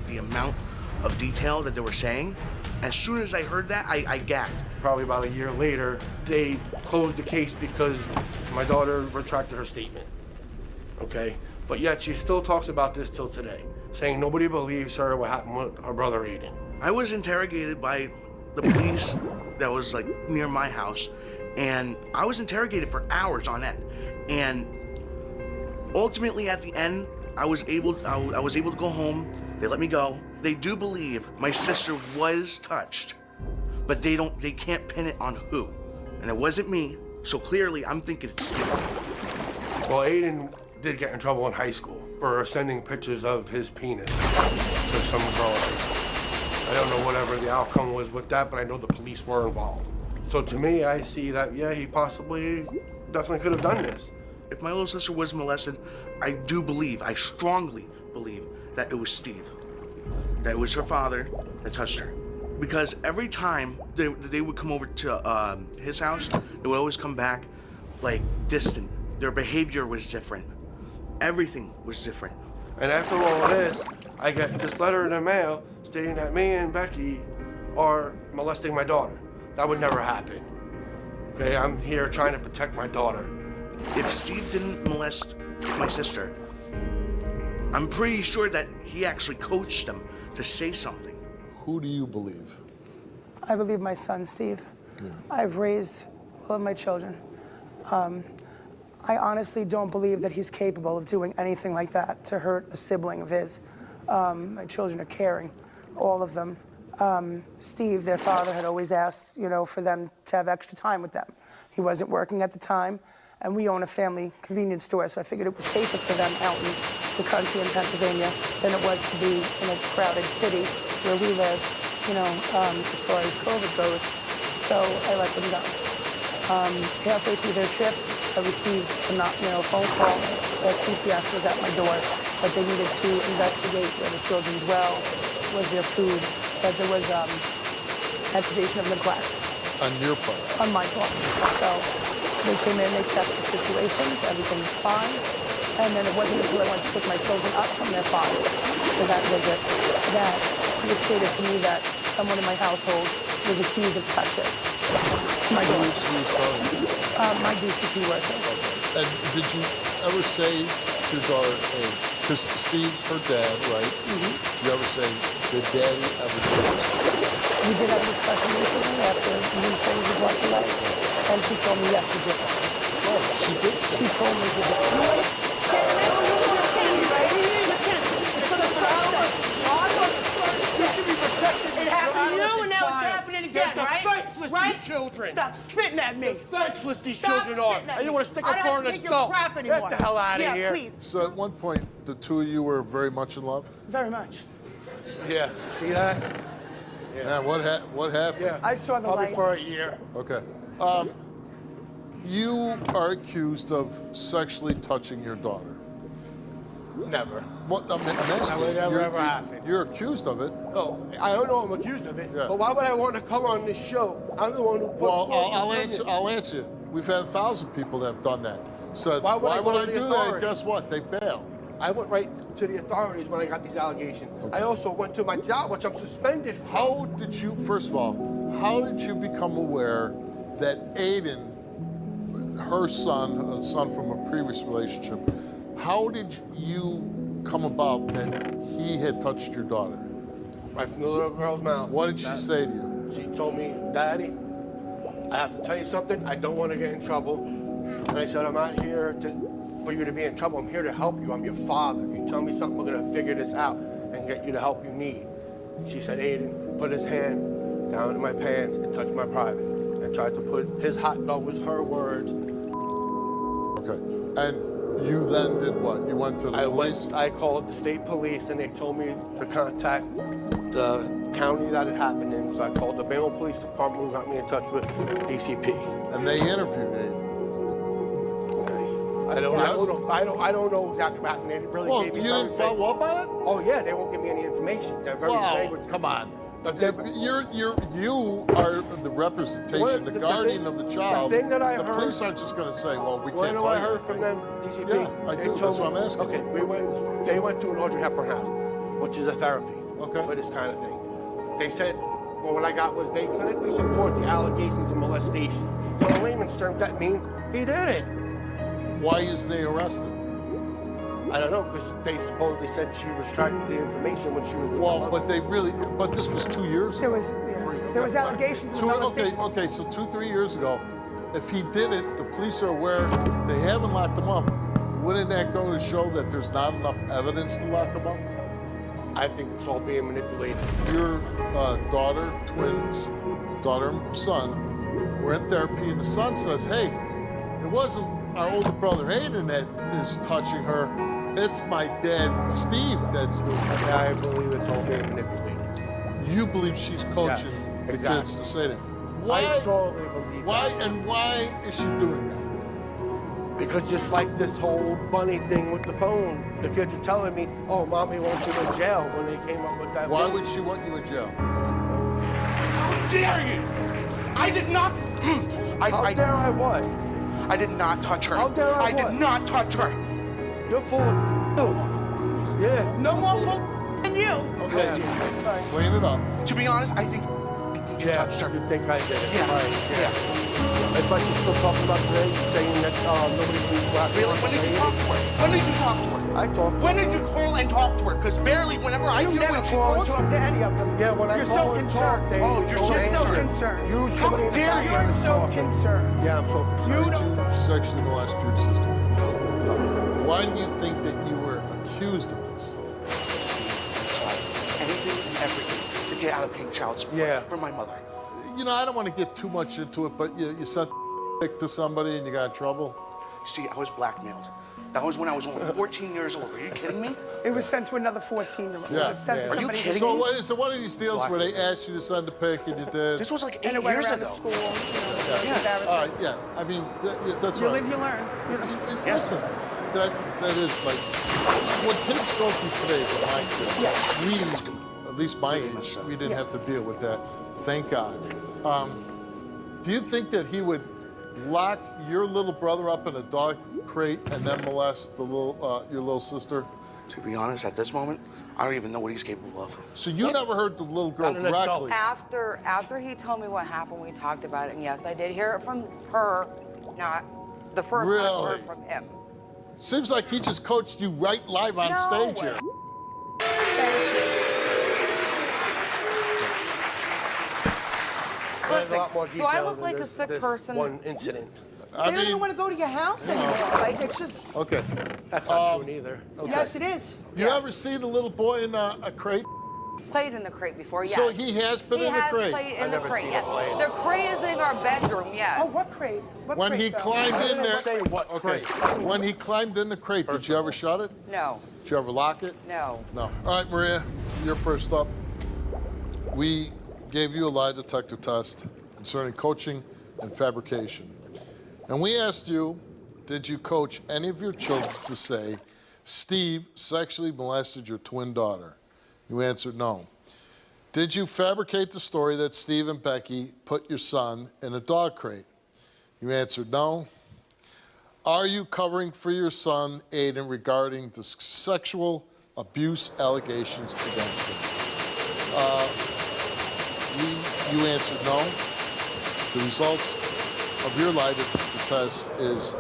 The amount of detail that they were saying, as soon as I heard that, I gagged. Probably about a year later, they closed the case because my daughter retracted her statement. Okay? But yet she still talks about this till today, saying nobody believes her what happened with her brother Aiden. I was interrogated by the police that was like near my house, and I was interrogated for hours on end. And ultimately at the end, I was able to go home. They let me go. They do believe my sister was touched, but they can't pin it on who. And it wasn't me, so clearly I'm thinking it's Steve. Well, Aiden did get in trouble in high school for sending pictures of his penis to some girl. I don't know whatever the outcome was with that, but I know the police were involved. So to me, I see that, yeah, he possibly definitely could have done this. If my little sister was molested, I strongly believe that it was Steve. That it was her father that touched her. Because every time they would come over to his house, they would always come back like distant. Their behavior was different. Everything was different. And after all of this, I get this letter in the mail stating that me and Becky are molesting my daughter. That would never happen. Okay, I'm here trying to protect my daughter. If Steve didn't molest my sister, I'm pretty sure that he actually coached them to say something. Who do you believe? I believe my son, Steve. Yeah. I've raised couple of my children. I honestly don't believe that he's capable of doing anything like that to hurt a sibling of his. My children are caring, all of them. Steve, their father, had always asked, you know, for them to have extra time with them. He wasn't working at the time, and we own a family convenience store, so I figured it was safer for them out in the country in Pennsylvania than it was to be in a crowded city where we live, you know, as far as COVID goes. So I let them go. Halfway through their trip, I received a phone call that CPS was at my door, that they needed to investigate where the children dwell, was their food, that there was accusation of neglect. On your part? On my part. So they came in, they checked the situation, everything was fine. And then it wasn't until I went to pick my children up from their father for that visit that it was stated to me that someone in my household was accused of touching my daughter. My DCP worker. And did you ever say to your daughter, hey, because Steve's her dad, right? Mm-hmm. Did you ever say, did Daddy ever do this? We did have a discussion recently after these things were brought to light, and she told me yes, he did. Oh, she did? She told me he did. It happened to you, and now it's happening again, They're right? defenseless, Right? these children. Stop spitting at me. Defenseless, these Stop children are. spitting at And you me. want to stick I up don't for have an to take your adult. crap anymore. Get the hell out of Yeah, here. please. So at one point, the two of you were very much in love? Very much. Yeah, see that? Yeah, what happened? Yeah. I saw the Probably light. for a year. Okay. You are accused of sexually touching your daughter. Never. What? I'm asking That would you. never ever happen. You're accused of it. Oh, I don't know I'm accused of it, Yeah. but why would I want to come on this show? I'm the one who put Well, forth the I'll opinion. answer you. We've had 1,000 people that have done that. Said, Why would I go to I the do that? authorities? Guess what? They fail. I went right to the authorities when I got these allegations. I also went to my job, which I'm suspended from. How did you, first of all, how did you become aware that Aiden, her son, a son from a previous relationship, how did you come about that he had touched your daughter? Right from the little girl's mouth. What did she say to you? She told me, Daddy, I have to tell you something. I don't want to get in trouble. And I said, I'm not here for you to be in trouble. I'm here to help you. I'm your father. You tell me something, we're going to figure this out and get you the help you need. She said, Aiden put his hand down in my pants and touched my private and tried to put his hot dog, was her words. Okay. And you then did what? You went to the police? I called the state police and they told me to contact the county that it happened in. So I called the Bayonne Police Department, who got me in touch with DCP. And they interviewed Aiden. I don't know exactly what happened. They really Well, gave me you didn't follow up on it? Oh yeah, they won't give me any information. They're very vague. Well, come on. But You are the representation, the guardian of the child. The thing that I the heard. police aren't just going to say, well, we can't know tell I you heard anything. from them, DCP. Yeah, I They do. told That's what me- I'm asking. Okay, they went to an Audrey Hepburn house, which is a therapy for this kind of thing. They said, well, what I got was they clinically support the allegations of molestation. So in layman's terms, that means he did it. Why isn't he arrested? I don't know, because they supposedly said she retracted the information when she was. Well, but this was 2 years ago. There was allegations of molestation. Okay, so 2-3 years ago, if he did it, the police are aware, they haven't locked him up. Wouldn't that go to show that there's not enough evidence to lock him up? I think it's all being manipulated. Your daughter, twins, daughter and son, were in therapy, and the son says, hey, it wasn't our older brother Aiden that is touching her. It's my dad, Steve, that's doing it. Yeah, I believe it's all being manipulated. You believe she's coaching Yes, the exactly. kids to say that. I strongly believe Why is she doing that? Because just like this whole bunny thing with the phone, the kids are telling me, oh, Mommy wants you in jail when they came up with that. Why bunny. would she want you in jail? How dare you? I did not. How dare I what? I did not touch her. How dare I what? did not touch her. You're full of too. Yeah. No more full than you. Okay, clean it up. To be honest, I think thought you touched her. You think I did it? Yeah. Right, yeah. If I should still talk about today, saying that nobody believes black. Really? When did you talk to her? When did you talk to her? I talked to When did you call and talk to her? Because barely whenever I You hear never when she call and calls. talk to any of them. Yeah, when I You're call so and concerned. talk, they Oh, you're You're so answer. concerned. You How somebody in the dare back you? end You're is so talking. concerned. Yeah, I'm so concerned. Did you sexually molest your sister? No. Why do you think that you were accused of this? See, I tried anything and everything to get out of paying child support from my mother. You know, I don't want to get too much into it, but you sent pic to somebody and you got in trouble? See, I was blackmailed. That was when I was only 14 years old. Are you kidding me? It was sent to another 14-year-old. Yeah. It was sent to Are you somebody kidding So, me? so one of these deals where they asked you to send a pic and you did? This was like 8 And it went years around ago. the school. You know, Yeah. All right, yeah. I mean, that's You right. live, you learn. Listen, that is like, when kids go through today's mindset, we, at least my age, we didn't have to deal with that. Thank God. Do you think that he would lock your little brother up in a dog crate and then molest the your little sister? To be honest, at this moment, I don't even know what he's capable of. So you never heard the little girl directly? After he told me what happened, we talked about it, and yes, I did hear it from her, not the first time I heard from him. Seems like he just coached you right live on stage here. There's a lot more Do I details look than like a this- sick this person? one incident. They don't even want to go to your house anymore. Like, it's just... Okay. That's not true either. Okay. Yes, it is. You ever seen a little boy in a crate? Played in the crate before, yes. So he has been in the crate? He has played in the crate, seen yes. him play. The crate is in our bedroom, yes. Oh, what crate? What When crate, he though? climbed in there, say what crate. When he climbed in the crate, did you ever shut it? No, Did you ever lock it? no. No. All right, Maria, you're first up. We gave you a lie detector test concerning coaching and fabrication. And we asked you, did you coach any of your children to say, Steve sexually molested your twin daughter? You answered no. Did you fabricate the story that Steve and Becky put your son in a dog crate? You answered no. Are you covering for your son, Aiden, regarding the sexual abuse allegations against him? You answered no. The results of your lie detector test is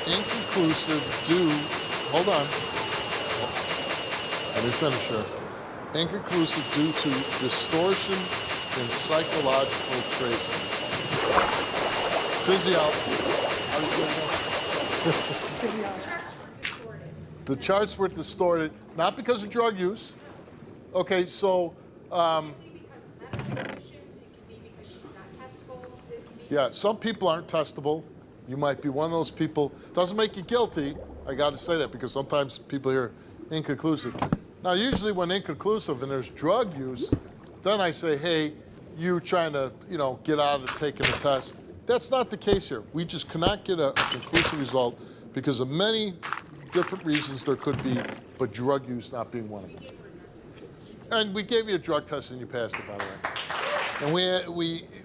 inconclusive due, hold on, let me finish here. Inconclusive due to distortion in psychological traces. The charts were distorted, not because of drug use. Okay, so, yeah, some people aren't testable. You might be one of those people. Doesn't make you guilty. I got to say that because sometimes people hear inconclusive. Now, usually when inconclusive and there's drug use, then I say, hey, you trying to, get out of taking a test. That's not the case here. We just cannot get a conclusive result because of many different reasons there could be, but drug use not being one of them. And we gave you a drug test and you passed it, by the way. And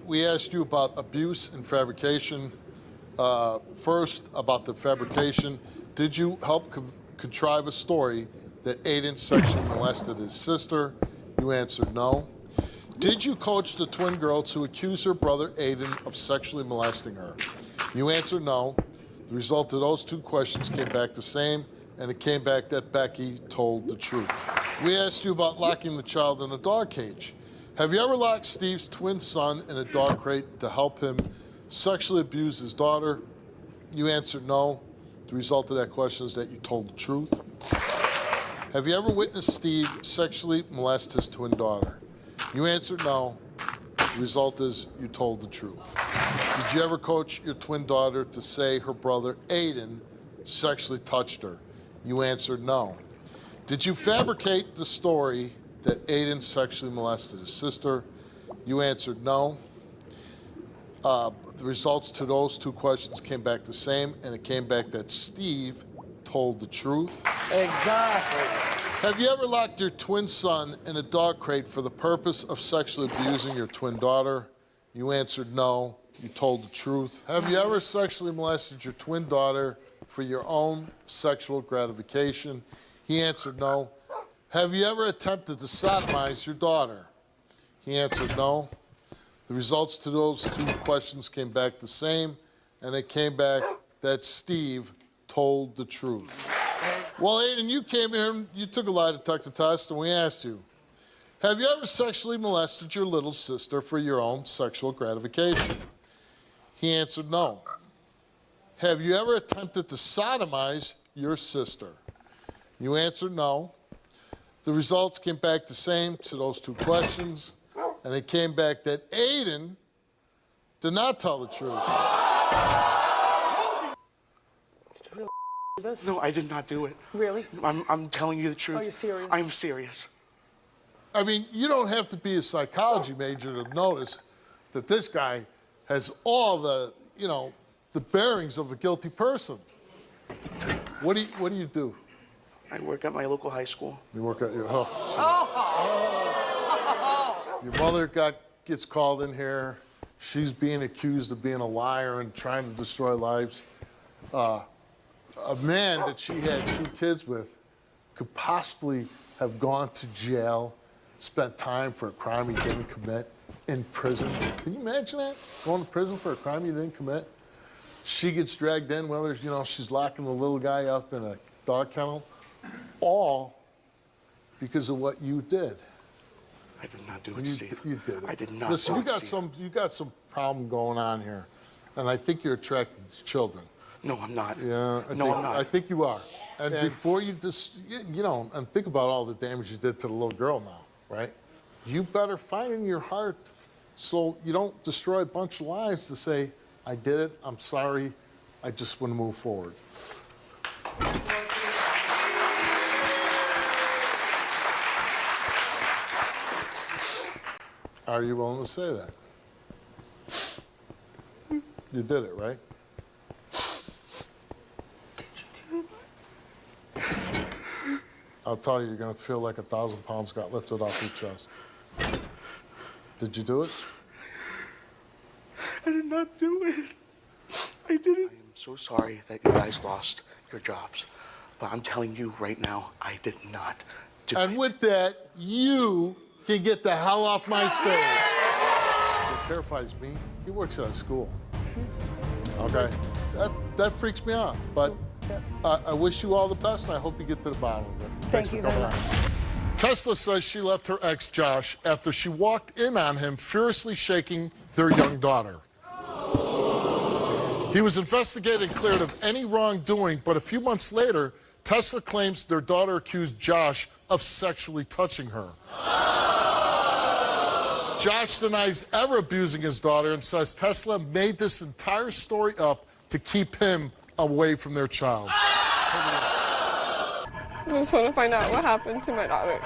we asked you about abuse and fabrication. First, about the fabrication. Did you help contrive a story that Aiden sexually molested his sister? You answered no. Did you coach the twin girl to accuse her brother Aiden of sexually molesting her? You answered no. The result of those two questions came back the same, and it came back that Becky told the truth. We asked you about locking the child in a dog cage. Have you ever locked Steve's twin son in a dog crate to help him sexually abuse his daughter? You answered no. The result of that question is that you told the truth. Have you ever witnessed Steve sexually molest his twin daughter? You answered no. The result is you told the truth. Did you ever coach your twin daughter to say her brother Aiden sexually touched her? You answered no. Did you fabricate the story that Aiden sexually molested his sister? You answered no. The results to those two questions came back the same, and it came back that Steve told the truth. Exactly. Have you ever locked your twin son in a dog crate for the purpose of sexually abusing your twin daughter? You answered no. You told the truth. Have you ever sexually molested your twin daughter for your own sexual gratification? He answered no. Have you ever attempted to sodomize your daughter? He answered no. The The results to those 2 questions came back the same, and it came back that Steve told the truth. Well, Aiden, you came here and you took a lie detector test, and we asked you, have you ever sexually molested your little sister for your own sexual gratification? He answered no. Have you ever attempted to sodomize your sister? You answered no. The results came back the same to those 2 questions, and it came back that Aiden did not tell the truth. No, I did not do it. Really? I'm telling you the truth. Are you serious? I'm serious. I mean, you don't have to be a psychology major to notice that this guy has all the, you know, the bearings of a guilty person. What do you do? I work at my local high school. You work at your Your mother gets called in here. She's being accused of being a liar and trying to destroy lives. A man that she had 2 kids with could possibly have gone to jail, spent time for a crime he didn't commit in prison. Can you imagine that? Going to prison for a crime you didn't commit? She gets dragged in, whether, you know, she's locking the little guy up in a dog kennel, all because of what you did. I did not do it, Steve. You did it. I did not Listen, do it, Steve. you got some problem going on here, and I think you're attracted to children. No, I'm not. Yeah, I'm not. I think you are. And before you just, you know, and think about all the damage you did to the little girl now, right? You better find in your heart so you don't destroy a bunch of lives to say, I did it, I'm sorry, I just want to move forward. Are you willing to say that? You did it, right? I'll tell you, you're going to feel like 1,000 pounds got lifted off your chest. Did you do it? I did not do it. I didn't. I am so sorry that you guys lost your jobs. But I'm telling you right now, I did not do it. And with that, you can get the hell off my stage. What terrifies me, he works at a school. Okay? That freaks me out. But I wish you all the best, and I hope you get to the bottom of it. Thank you very much. Tesla says she left her ex, Josh, after she walked in on him furiously shaking their young daughter. He was investigated and cleared of any wrongdoing, but a few months later, Tesla claims their daughter accused Josh of sexually touching her. Josh denies ever abusing his daughter and says Tesla made this entire story up to keep him away from their child. I just want to find out what happened to my daughter.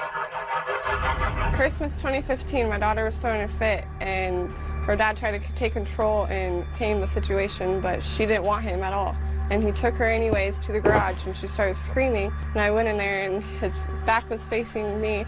Christmas 2015, my daughter was throwing a fit, and her dad tried to take control and tame the situation, but she didn't want him at all. And he took her anyways to the garage, and she started screaming. And I went in there, and his back was facing me,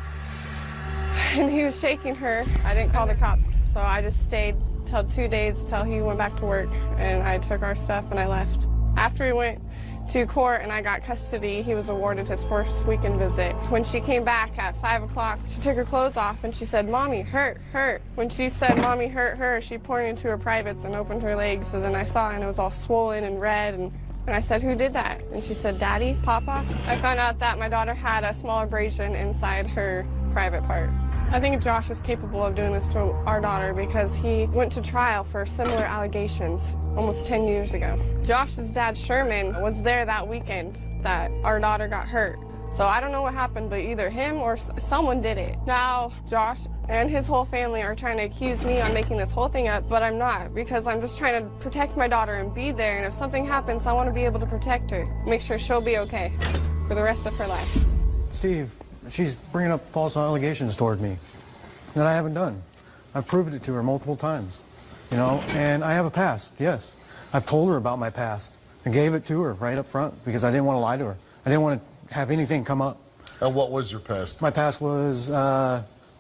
and he was shaking her. I didn't call the cops, so I just stayed till 2 days till he went back to work, and I took our stuff and I left. After we went to court and I got custody, he was awarded his first weekend visit. When she came back at 5 o'clock, she took her clothes off and she said, "Mommy, hurt, hurt." When she said, "Mommy, hurt, hurt," she pointed to her privates and opened her legs, and then I saw it and it was all swollen and red, and I said, "Who did that?" And she said, "Daddy, Papa." I found out that my daughter had a small abrasion inside her private part. I think Josh is capable of doing this to our daughter because he went to trial for similar allegations almost 10 years ago. Josh's dad, Sherman, was there that weekend that our daughter got hurt. So I don't know what happened, but either him or someone did it. Now, Josh and his whole family are trying to accuse me on making this whole thing up, but I'm not, because I'm just trying to protect my daughter and be there, and if something happens, I want to be able to protect her, make sure she'll be okay for the rest of her life. Steve, she's bringing up false allegations toward me that I haven't done. I've proven it to her multiple times, you know, and I have a past, yes. I've told her about my past and gave it to her right up front because I didn't want to lie to her. I didn't want to have anything come up. And what was your past? My past was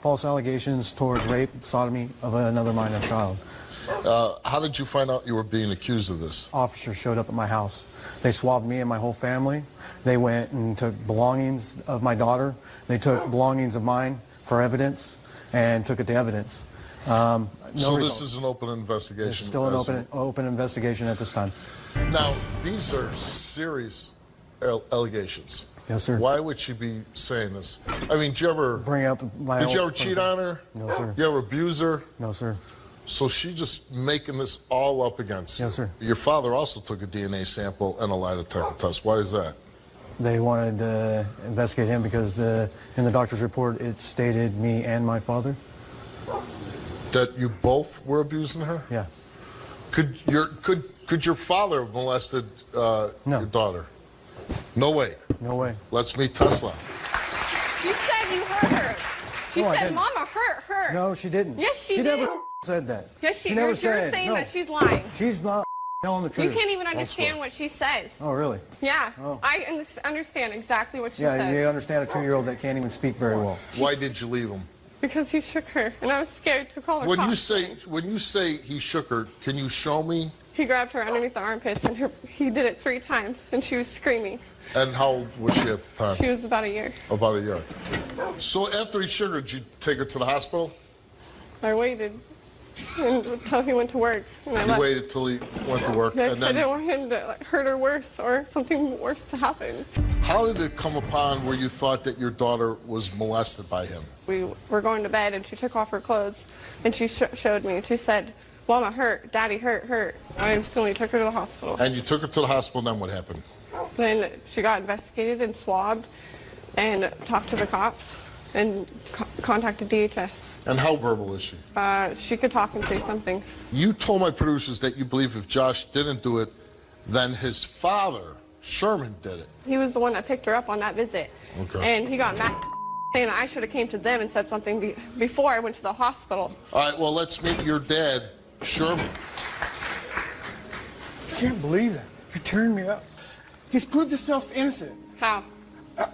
false allegations toward rape, sodomy of another minor child. How did you find out you were being accused of this? Officers showed up at my house. They swabbed me and my whole family. They went and took belongings of my daughter. They took belongings of mine for evidence and took it to evidence. No So this result. is an open investigation. It's still an as open investigation at this time. Now, these are serious allegations. Yes, sir. Why would she be saying this? I mean, did you ever Bring up my Did you old- ever cheat on her? No, sir. You ever abuse her? No, sir. So she just making this all up against you. Yes, sir. Your father also took a DNA sample and a lie detector test. Why is that? They wanted to investigate him because in the doctor's report it stated me and my father. That you both were abusing her? Yeah. Could your father have molested your daughter? No way. No way. Let's meet Tesla. You said you hurt her. She No, I said, didn't. Mama hurt her. No, she didn't. Yes, she She did. never said that. Yes, she never you're said. saying No. that she's lying. She's not telling the truth. You can't even understand what she says. Oh, really? Yeah, Oh. I understand exactly what she Yeah, says. you understand a 2-year-old that can't even speak very well. Why did you leave him? Because he shook her, and I was scared to call her When cops. you say he shook her, can you show me? He grabbed her underneath the armpits, and he did it 3 times, and she was screaming. And how old was she at the time? She was about a year. About a year. So after he shook her, did you take her to the hospital? I waited until he went to work, and I You left. waited till he went to work, Yes, and I didn't then want him to hurt her worse or something worse to happen. how did it come upon where you thought that your daughter was molested by him? We were going to bed, and she took off her clothes, and she showed me, and she said, Mama hurt, Daddy hurt. I instantly took her to the hospital. And you took her to the hospital, and then what happened? Then she got investigated and swabbed and talked to the cops and contacted DHS. And how verbal is she? She could talk and say something. You told my producers that you believe if Josh didn't do it, then his father, Sherman, did it. He was the one that picked her up on that visit. Okay. And he got mad saying I should have came to them and said something before I went to the hospital. All right, well, let's meet your dad, Sherman. I can't believe that. You're tearing me up. He's proved himself innocent. How?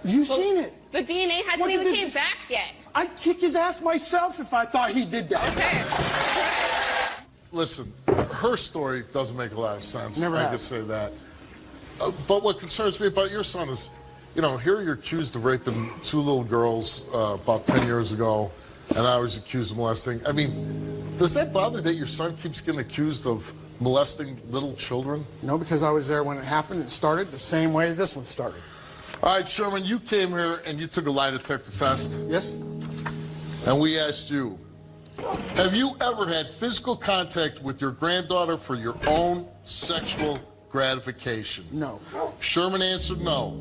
You've seen it. The DNA hasn't What did even they came back yet. I'd kick his ass myself if I thought he did that. Listen, her story doesn't make a lot of sense. Never I has. could say that. But what concerns me about your son is, you know, here you're accused of raping 2 little girls about 10 years ago, and I was accused of molesting. I mean, does that bother that your son keeps getting accused of molesting little children? No, because I was there when it happened. It started the same way this one started. All right, Sherman, you came here and you took a lie detector test. Yes. And we asked you, have you ever had physical contact with your granddaughter for your own sexual gratification? No. Sherman answered no.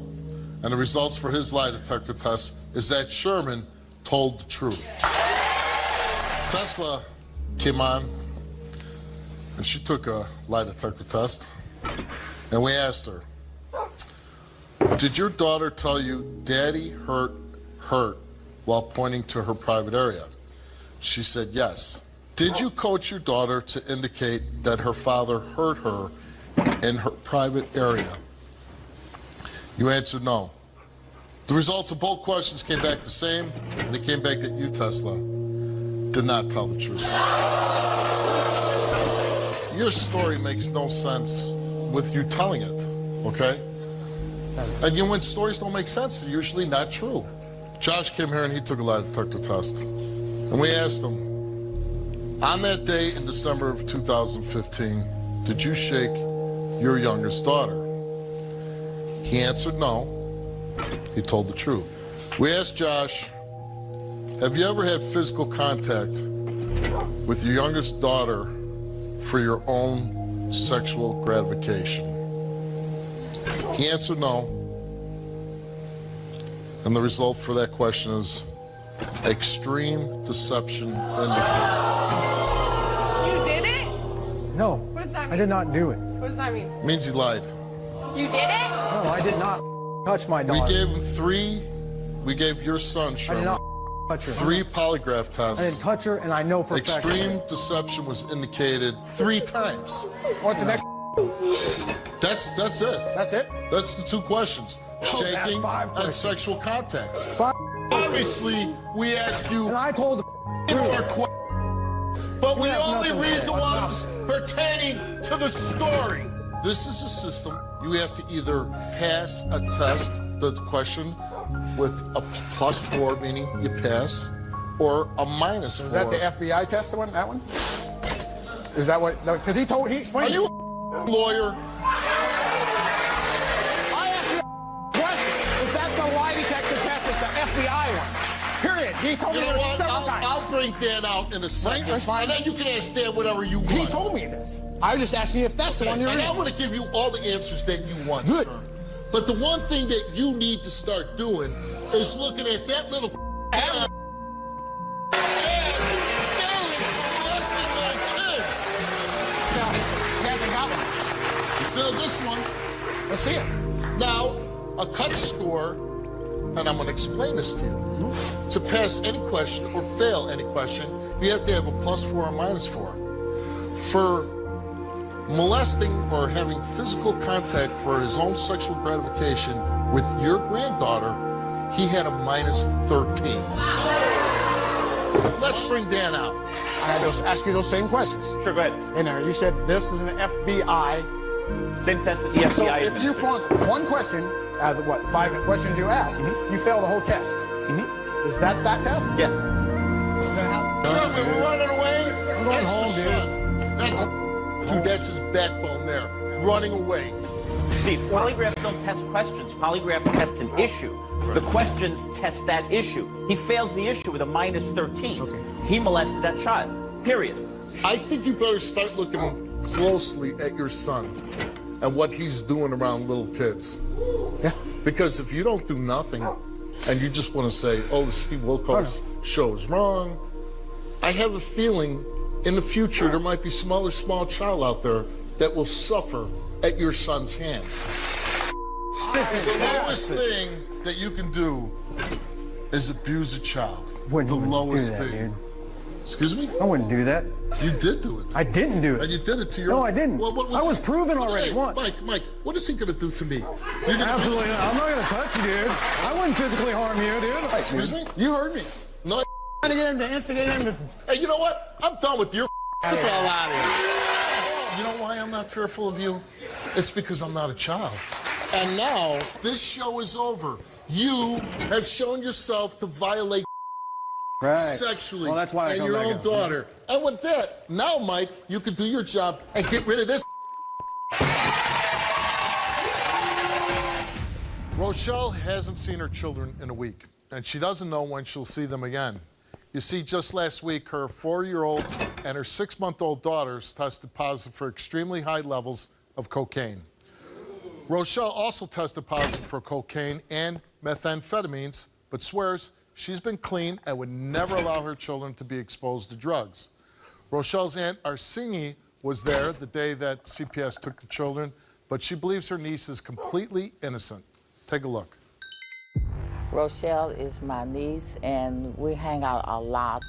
And the results for his lie detector test is that Sherman told the truth. Tesla came on, and she took a lie detector test. And we asked her, did your daughter tell you Daddy hurt while pointing to her private area? She said yes. Did you coach your daughter to indicate that her father hurt her in her private area? You answered no. The results of both questions came back the same, and it came back that you, Tesla, did not tell the truth. Your story makes no sense with you telling it, okay? And you know, when stories don't make sense, they're usually not true. Josh came here and he took a lie detector test. And we asked him, on that day in December of 2015, did you shake your youngest daughter? He answered no. He told the truth. We asked Josh, have you ever had physical contact with your youngest daughter for your own sexual gratification? He answered no. And the result for that question is extreme deception indicated. You did it? No, What does that mean? I did not do it. What does that mean? Means he lied. You did it? No, I did not touch my daughter. We gave your son, Sherman, I did not touch her. 3 polygraph tests. I didn't touch her, and I know for a fact. Extreme deception was indicated 3 times. What's the next? That's it. That's it? That's the 2 questions. Shaking and sexual contact. Obviously, we asked you And I told more questions, but we only read the ones pertaining to the story. This is a system. You have to either pass a test, the question, with a +4, meaning you pass, or a -4. Is that the FBI test, the one? That one? Is that what? Because he explained. Are you a lawyer? I asked you a question. Is that the lie detector test? It's the FBI one. Period. He told me You know this what? several times. I'll bring Dan out in a second. That's fine. And then you can ask Dan whatever you want. He told me this. I was just asking you if that's the one you're And in. I'm going to give you all the answers that you want, Good. sir. But the one thing that you need to start doing is looking at that little and molesting my kids. Hasn't got one. You feel this one? Let's see it. Now, a cut score, and I'm going to explain this to you. To pass any question or fail any question, you have to have a +4 or -4. For molesting or having physical contact for his own sexual gratification with your granddaughter, he had a -13. Let's bring Dan out. I had to ask you those same questions. Sure, go ahead. In there, you said this is an FBI. Same test that the FBI So if you administers. flunk one question out of the, what, 5 questions you asked, you failed the whole test. Is that test? Yes. Is that how? Sir, we were running away. I'm going That's home, his dude. son. That's his backbone there, running away. Steve, polygraphs don't test questions. Polygraphs test an issue. The questions test that issue. He fails the issue with a -13. Okay. He molested that child. Period. I think you better start looking closely at your son and what he's doing around little kids. Yeah. Because if you don't do nothing and you just want to say, oh, the Steve Wilkos show is wrong, I have a feeling in the future there might be some other small child out there that will suffer at your son's hands. The lowest thing that you can do is abuse a child. Wouldn't the even lowest do that, thing. dude. Excuse me? I wouldn't do that. You did do it. I didn't do it. And you did it to your... No, I didn't. Well, what I was it? proven already Hey, once. Mike, what is he going to do to me? You're gonna Absolutely not. I'm not going to touch you, dude. I wouldn't physically harm you, dude. Excuse me? You heard me. No, Trying to get him to instigate him to... Hey, you know what? I'm done with your... Get the hell out of here. You know why I'm not fearful of you? It's because I'm not a child. And now, this show is over. You have shown yourself to violate Right. sexually Well, that's why I and come your back own out. daughter. And with that, now, Mike, you can do your job and get rid of this. Rochelle hasn't seen her children in a week, and she doesn't know when she'll see them again. You see, just last week, her 4-year-old and her 6-month-old daughters tested positive for extremely high levels of cocaine. Rochelle also tested positive for cocaine and methamphetamines, but swears she's been clean and would never allow her children to be exposed to drugs. Rochelle's aunt Arsini was there the day that CPS took the children, but she believes her niece is completely innocent. Take a look. Rochelle is my niece, and we hang out a lot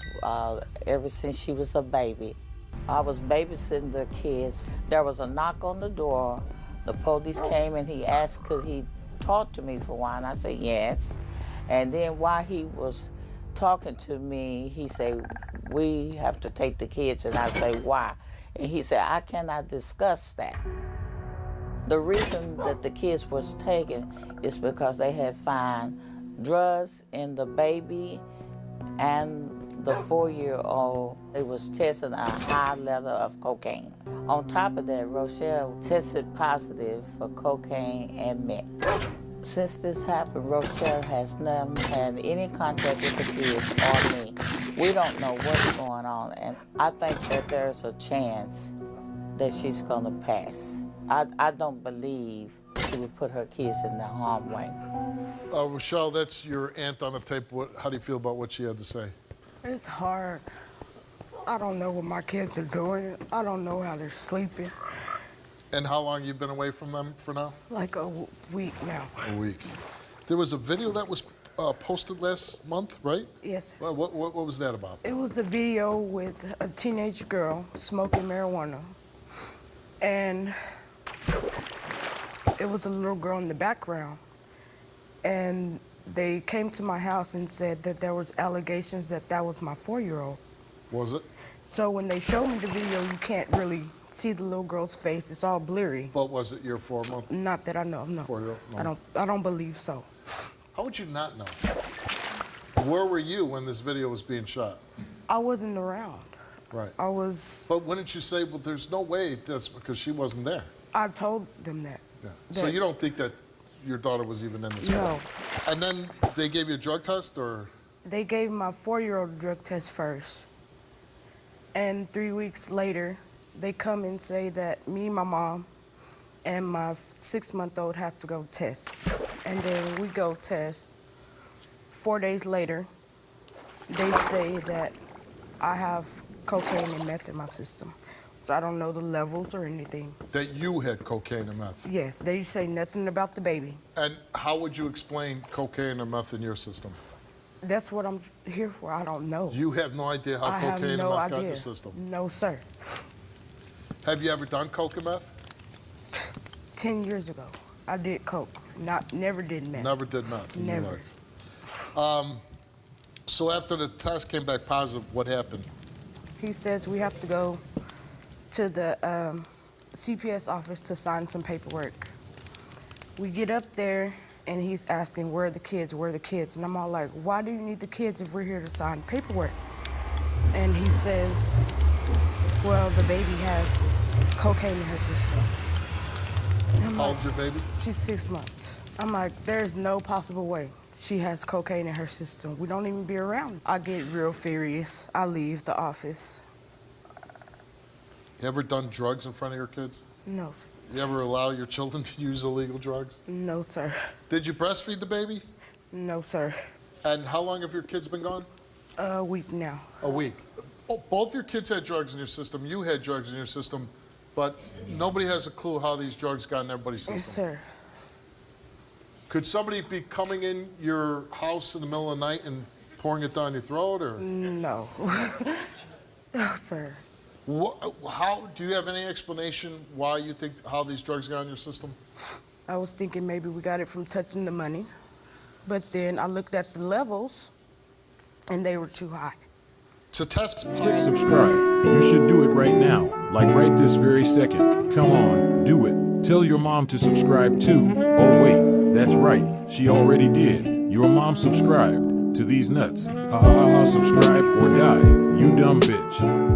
ever since she was a baby. I was babysitting the kids. There was a knock on the door. The police came and he asked, could he talk to me for a while? And I said, yes. And then while he was talking to me, he said, we have to take the kids. And I say, why? And he said, I cannot discuss that. The reason that the kids was taken is because they had found drugs in the baby and the 4-year-old. It was testing a high level of cocaine. On top of that, Rochelle tested positive for cocaine and meth. Since this happened, Rochelle has never had any contact with the kids or me. We don't know what's going on, and I think that there's a chance that she's gonna pass. I don't believe she would put her kids in the harm way. Rochelle, that's your aunt on the tape. How do you feel about what she had to say? It's hard. I don't know what my kids are doing. I don't know how they're sleeping. And how long you been away from them for now? Like a week now. A week. There was a video that was posted last month, right? Yes. What was that about? It was a video with a teenage girl smoking marijuana. And it was a little girl in the background. And they came to my house and said that there was allegations that that was my 4-year-old. Was it? So when they showed me the video, you can't really see the little girl's face. It's all blurry. But was it your 4-month? Not that I know, no. 4-year-old? No. I don't believe so. How would you not know? Where were you when this video was being shot? I wasn't around. Right. I was. But when did you say, well, there's no way that's because she wasn't there? I told them that. Yeah. So you don't think that your daughter was even in this video? No. And then they gave you a drug test, or? They gave my 4-year-old a drug test first. And 3 weeks later, they come and say that me, my mom, and my 6-month-old have to go test. And then we go test. 4 days later, they say that I have cocaine and meth in my system. So I don't know the levels or anything. That you had cocaine and meth? Yes, they say nothing about the baby. And how would you explain cocaine and meth in your system? That's what I'm here for. I don't know. You have no idea how I have cocaine no and meth idea. got in your system? No, sir. Have you ever done coke and meth? 10 years ago, I did coke. Never did meth. Never did meth in your Never. life. So after the test came back positive, what happened? He says we have to go to the CPS office to sign some paperwork. We get up there, and he's asking, where are the kids, where are the kids? And I'm all like, why do you need the kids if we're here to sign paperwork? And he says, well, the baby has cocaine in her system. How old's your baby? She's 6 months. I'm like, there's no possible way she has cocaine in her system. We don't even be around. I get real furious. I leave the office. You ever done drugs in front of your kids? No, sir. You ever allow your children to use illegal drugs? No, sir. Did you breastfeed the baby? No, sir. And how long have your kids been gone? A week now. A week. Oh, both your kids had drugs in your system. You had drugs in your system. But nobody has a clue how these drugs got in everybody's system. Yes, sir. Could somebody be coming in your house in the middle of the night and pouring it down your throat, or? No. No, sir. How, do you have any explanation why you think how these drugs got in your system? I was thinking maybe we got it from touching the money. But then I looked at the levels, and they were too high. To test Click subscribe. You should do it right now. Like right this very second. Come on, do it. Tell your mom to subscribe too. Oh wait, that's right. She already did. Your mom subscribed to these nuts. Ha ha ha, subscribe or die. You dumb bitch.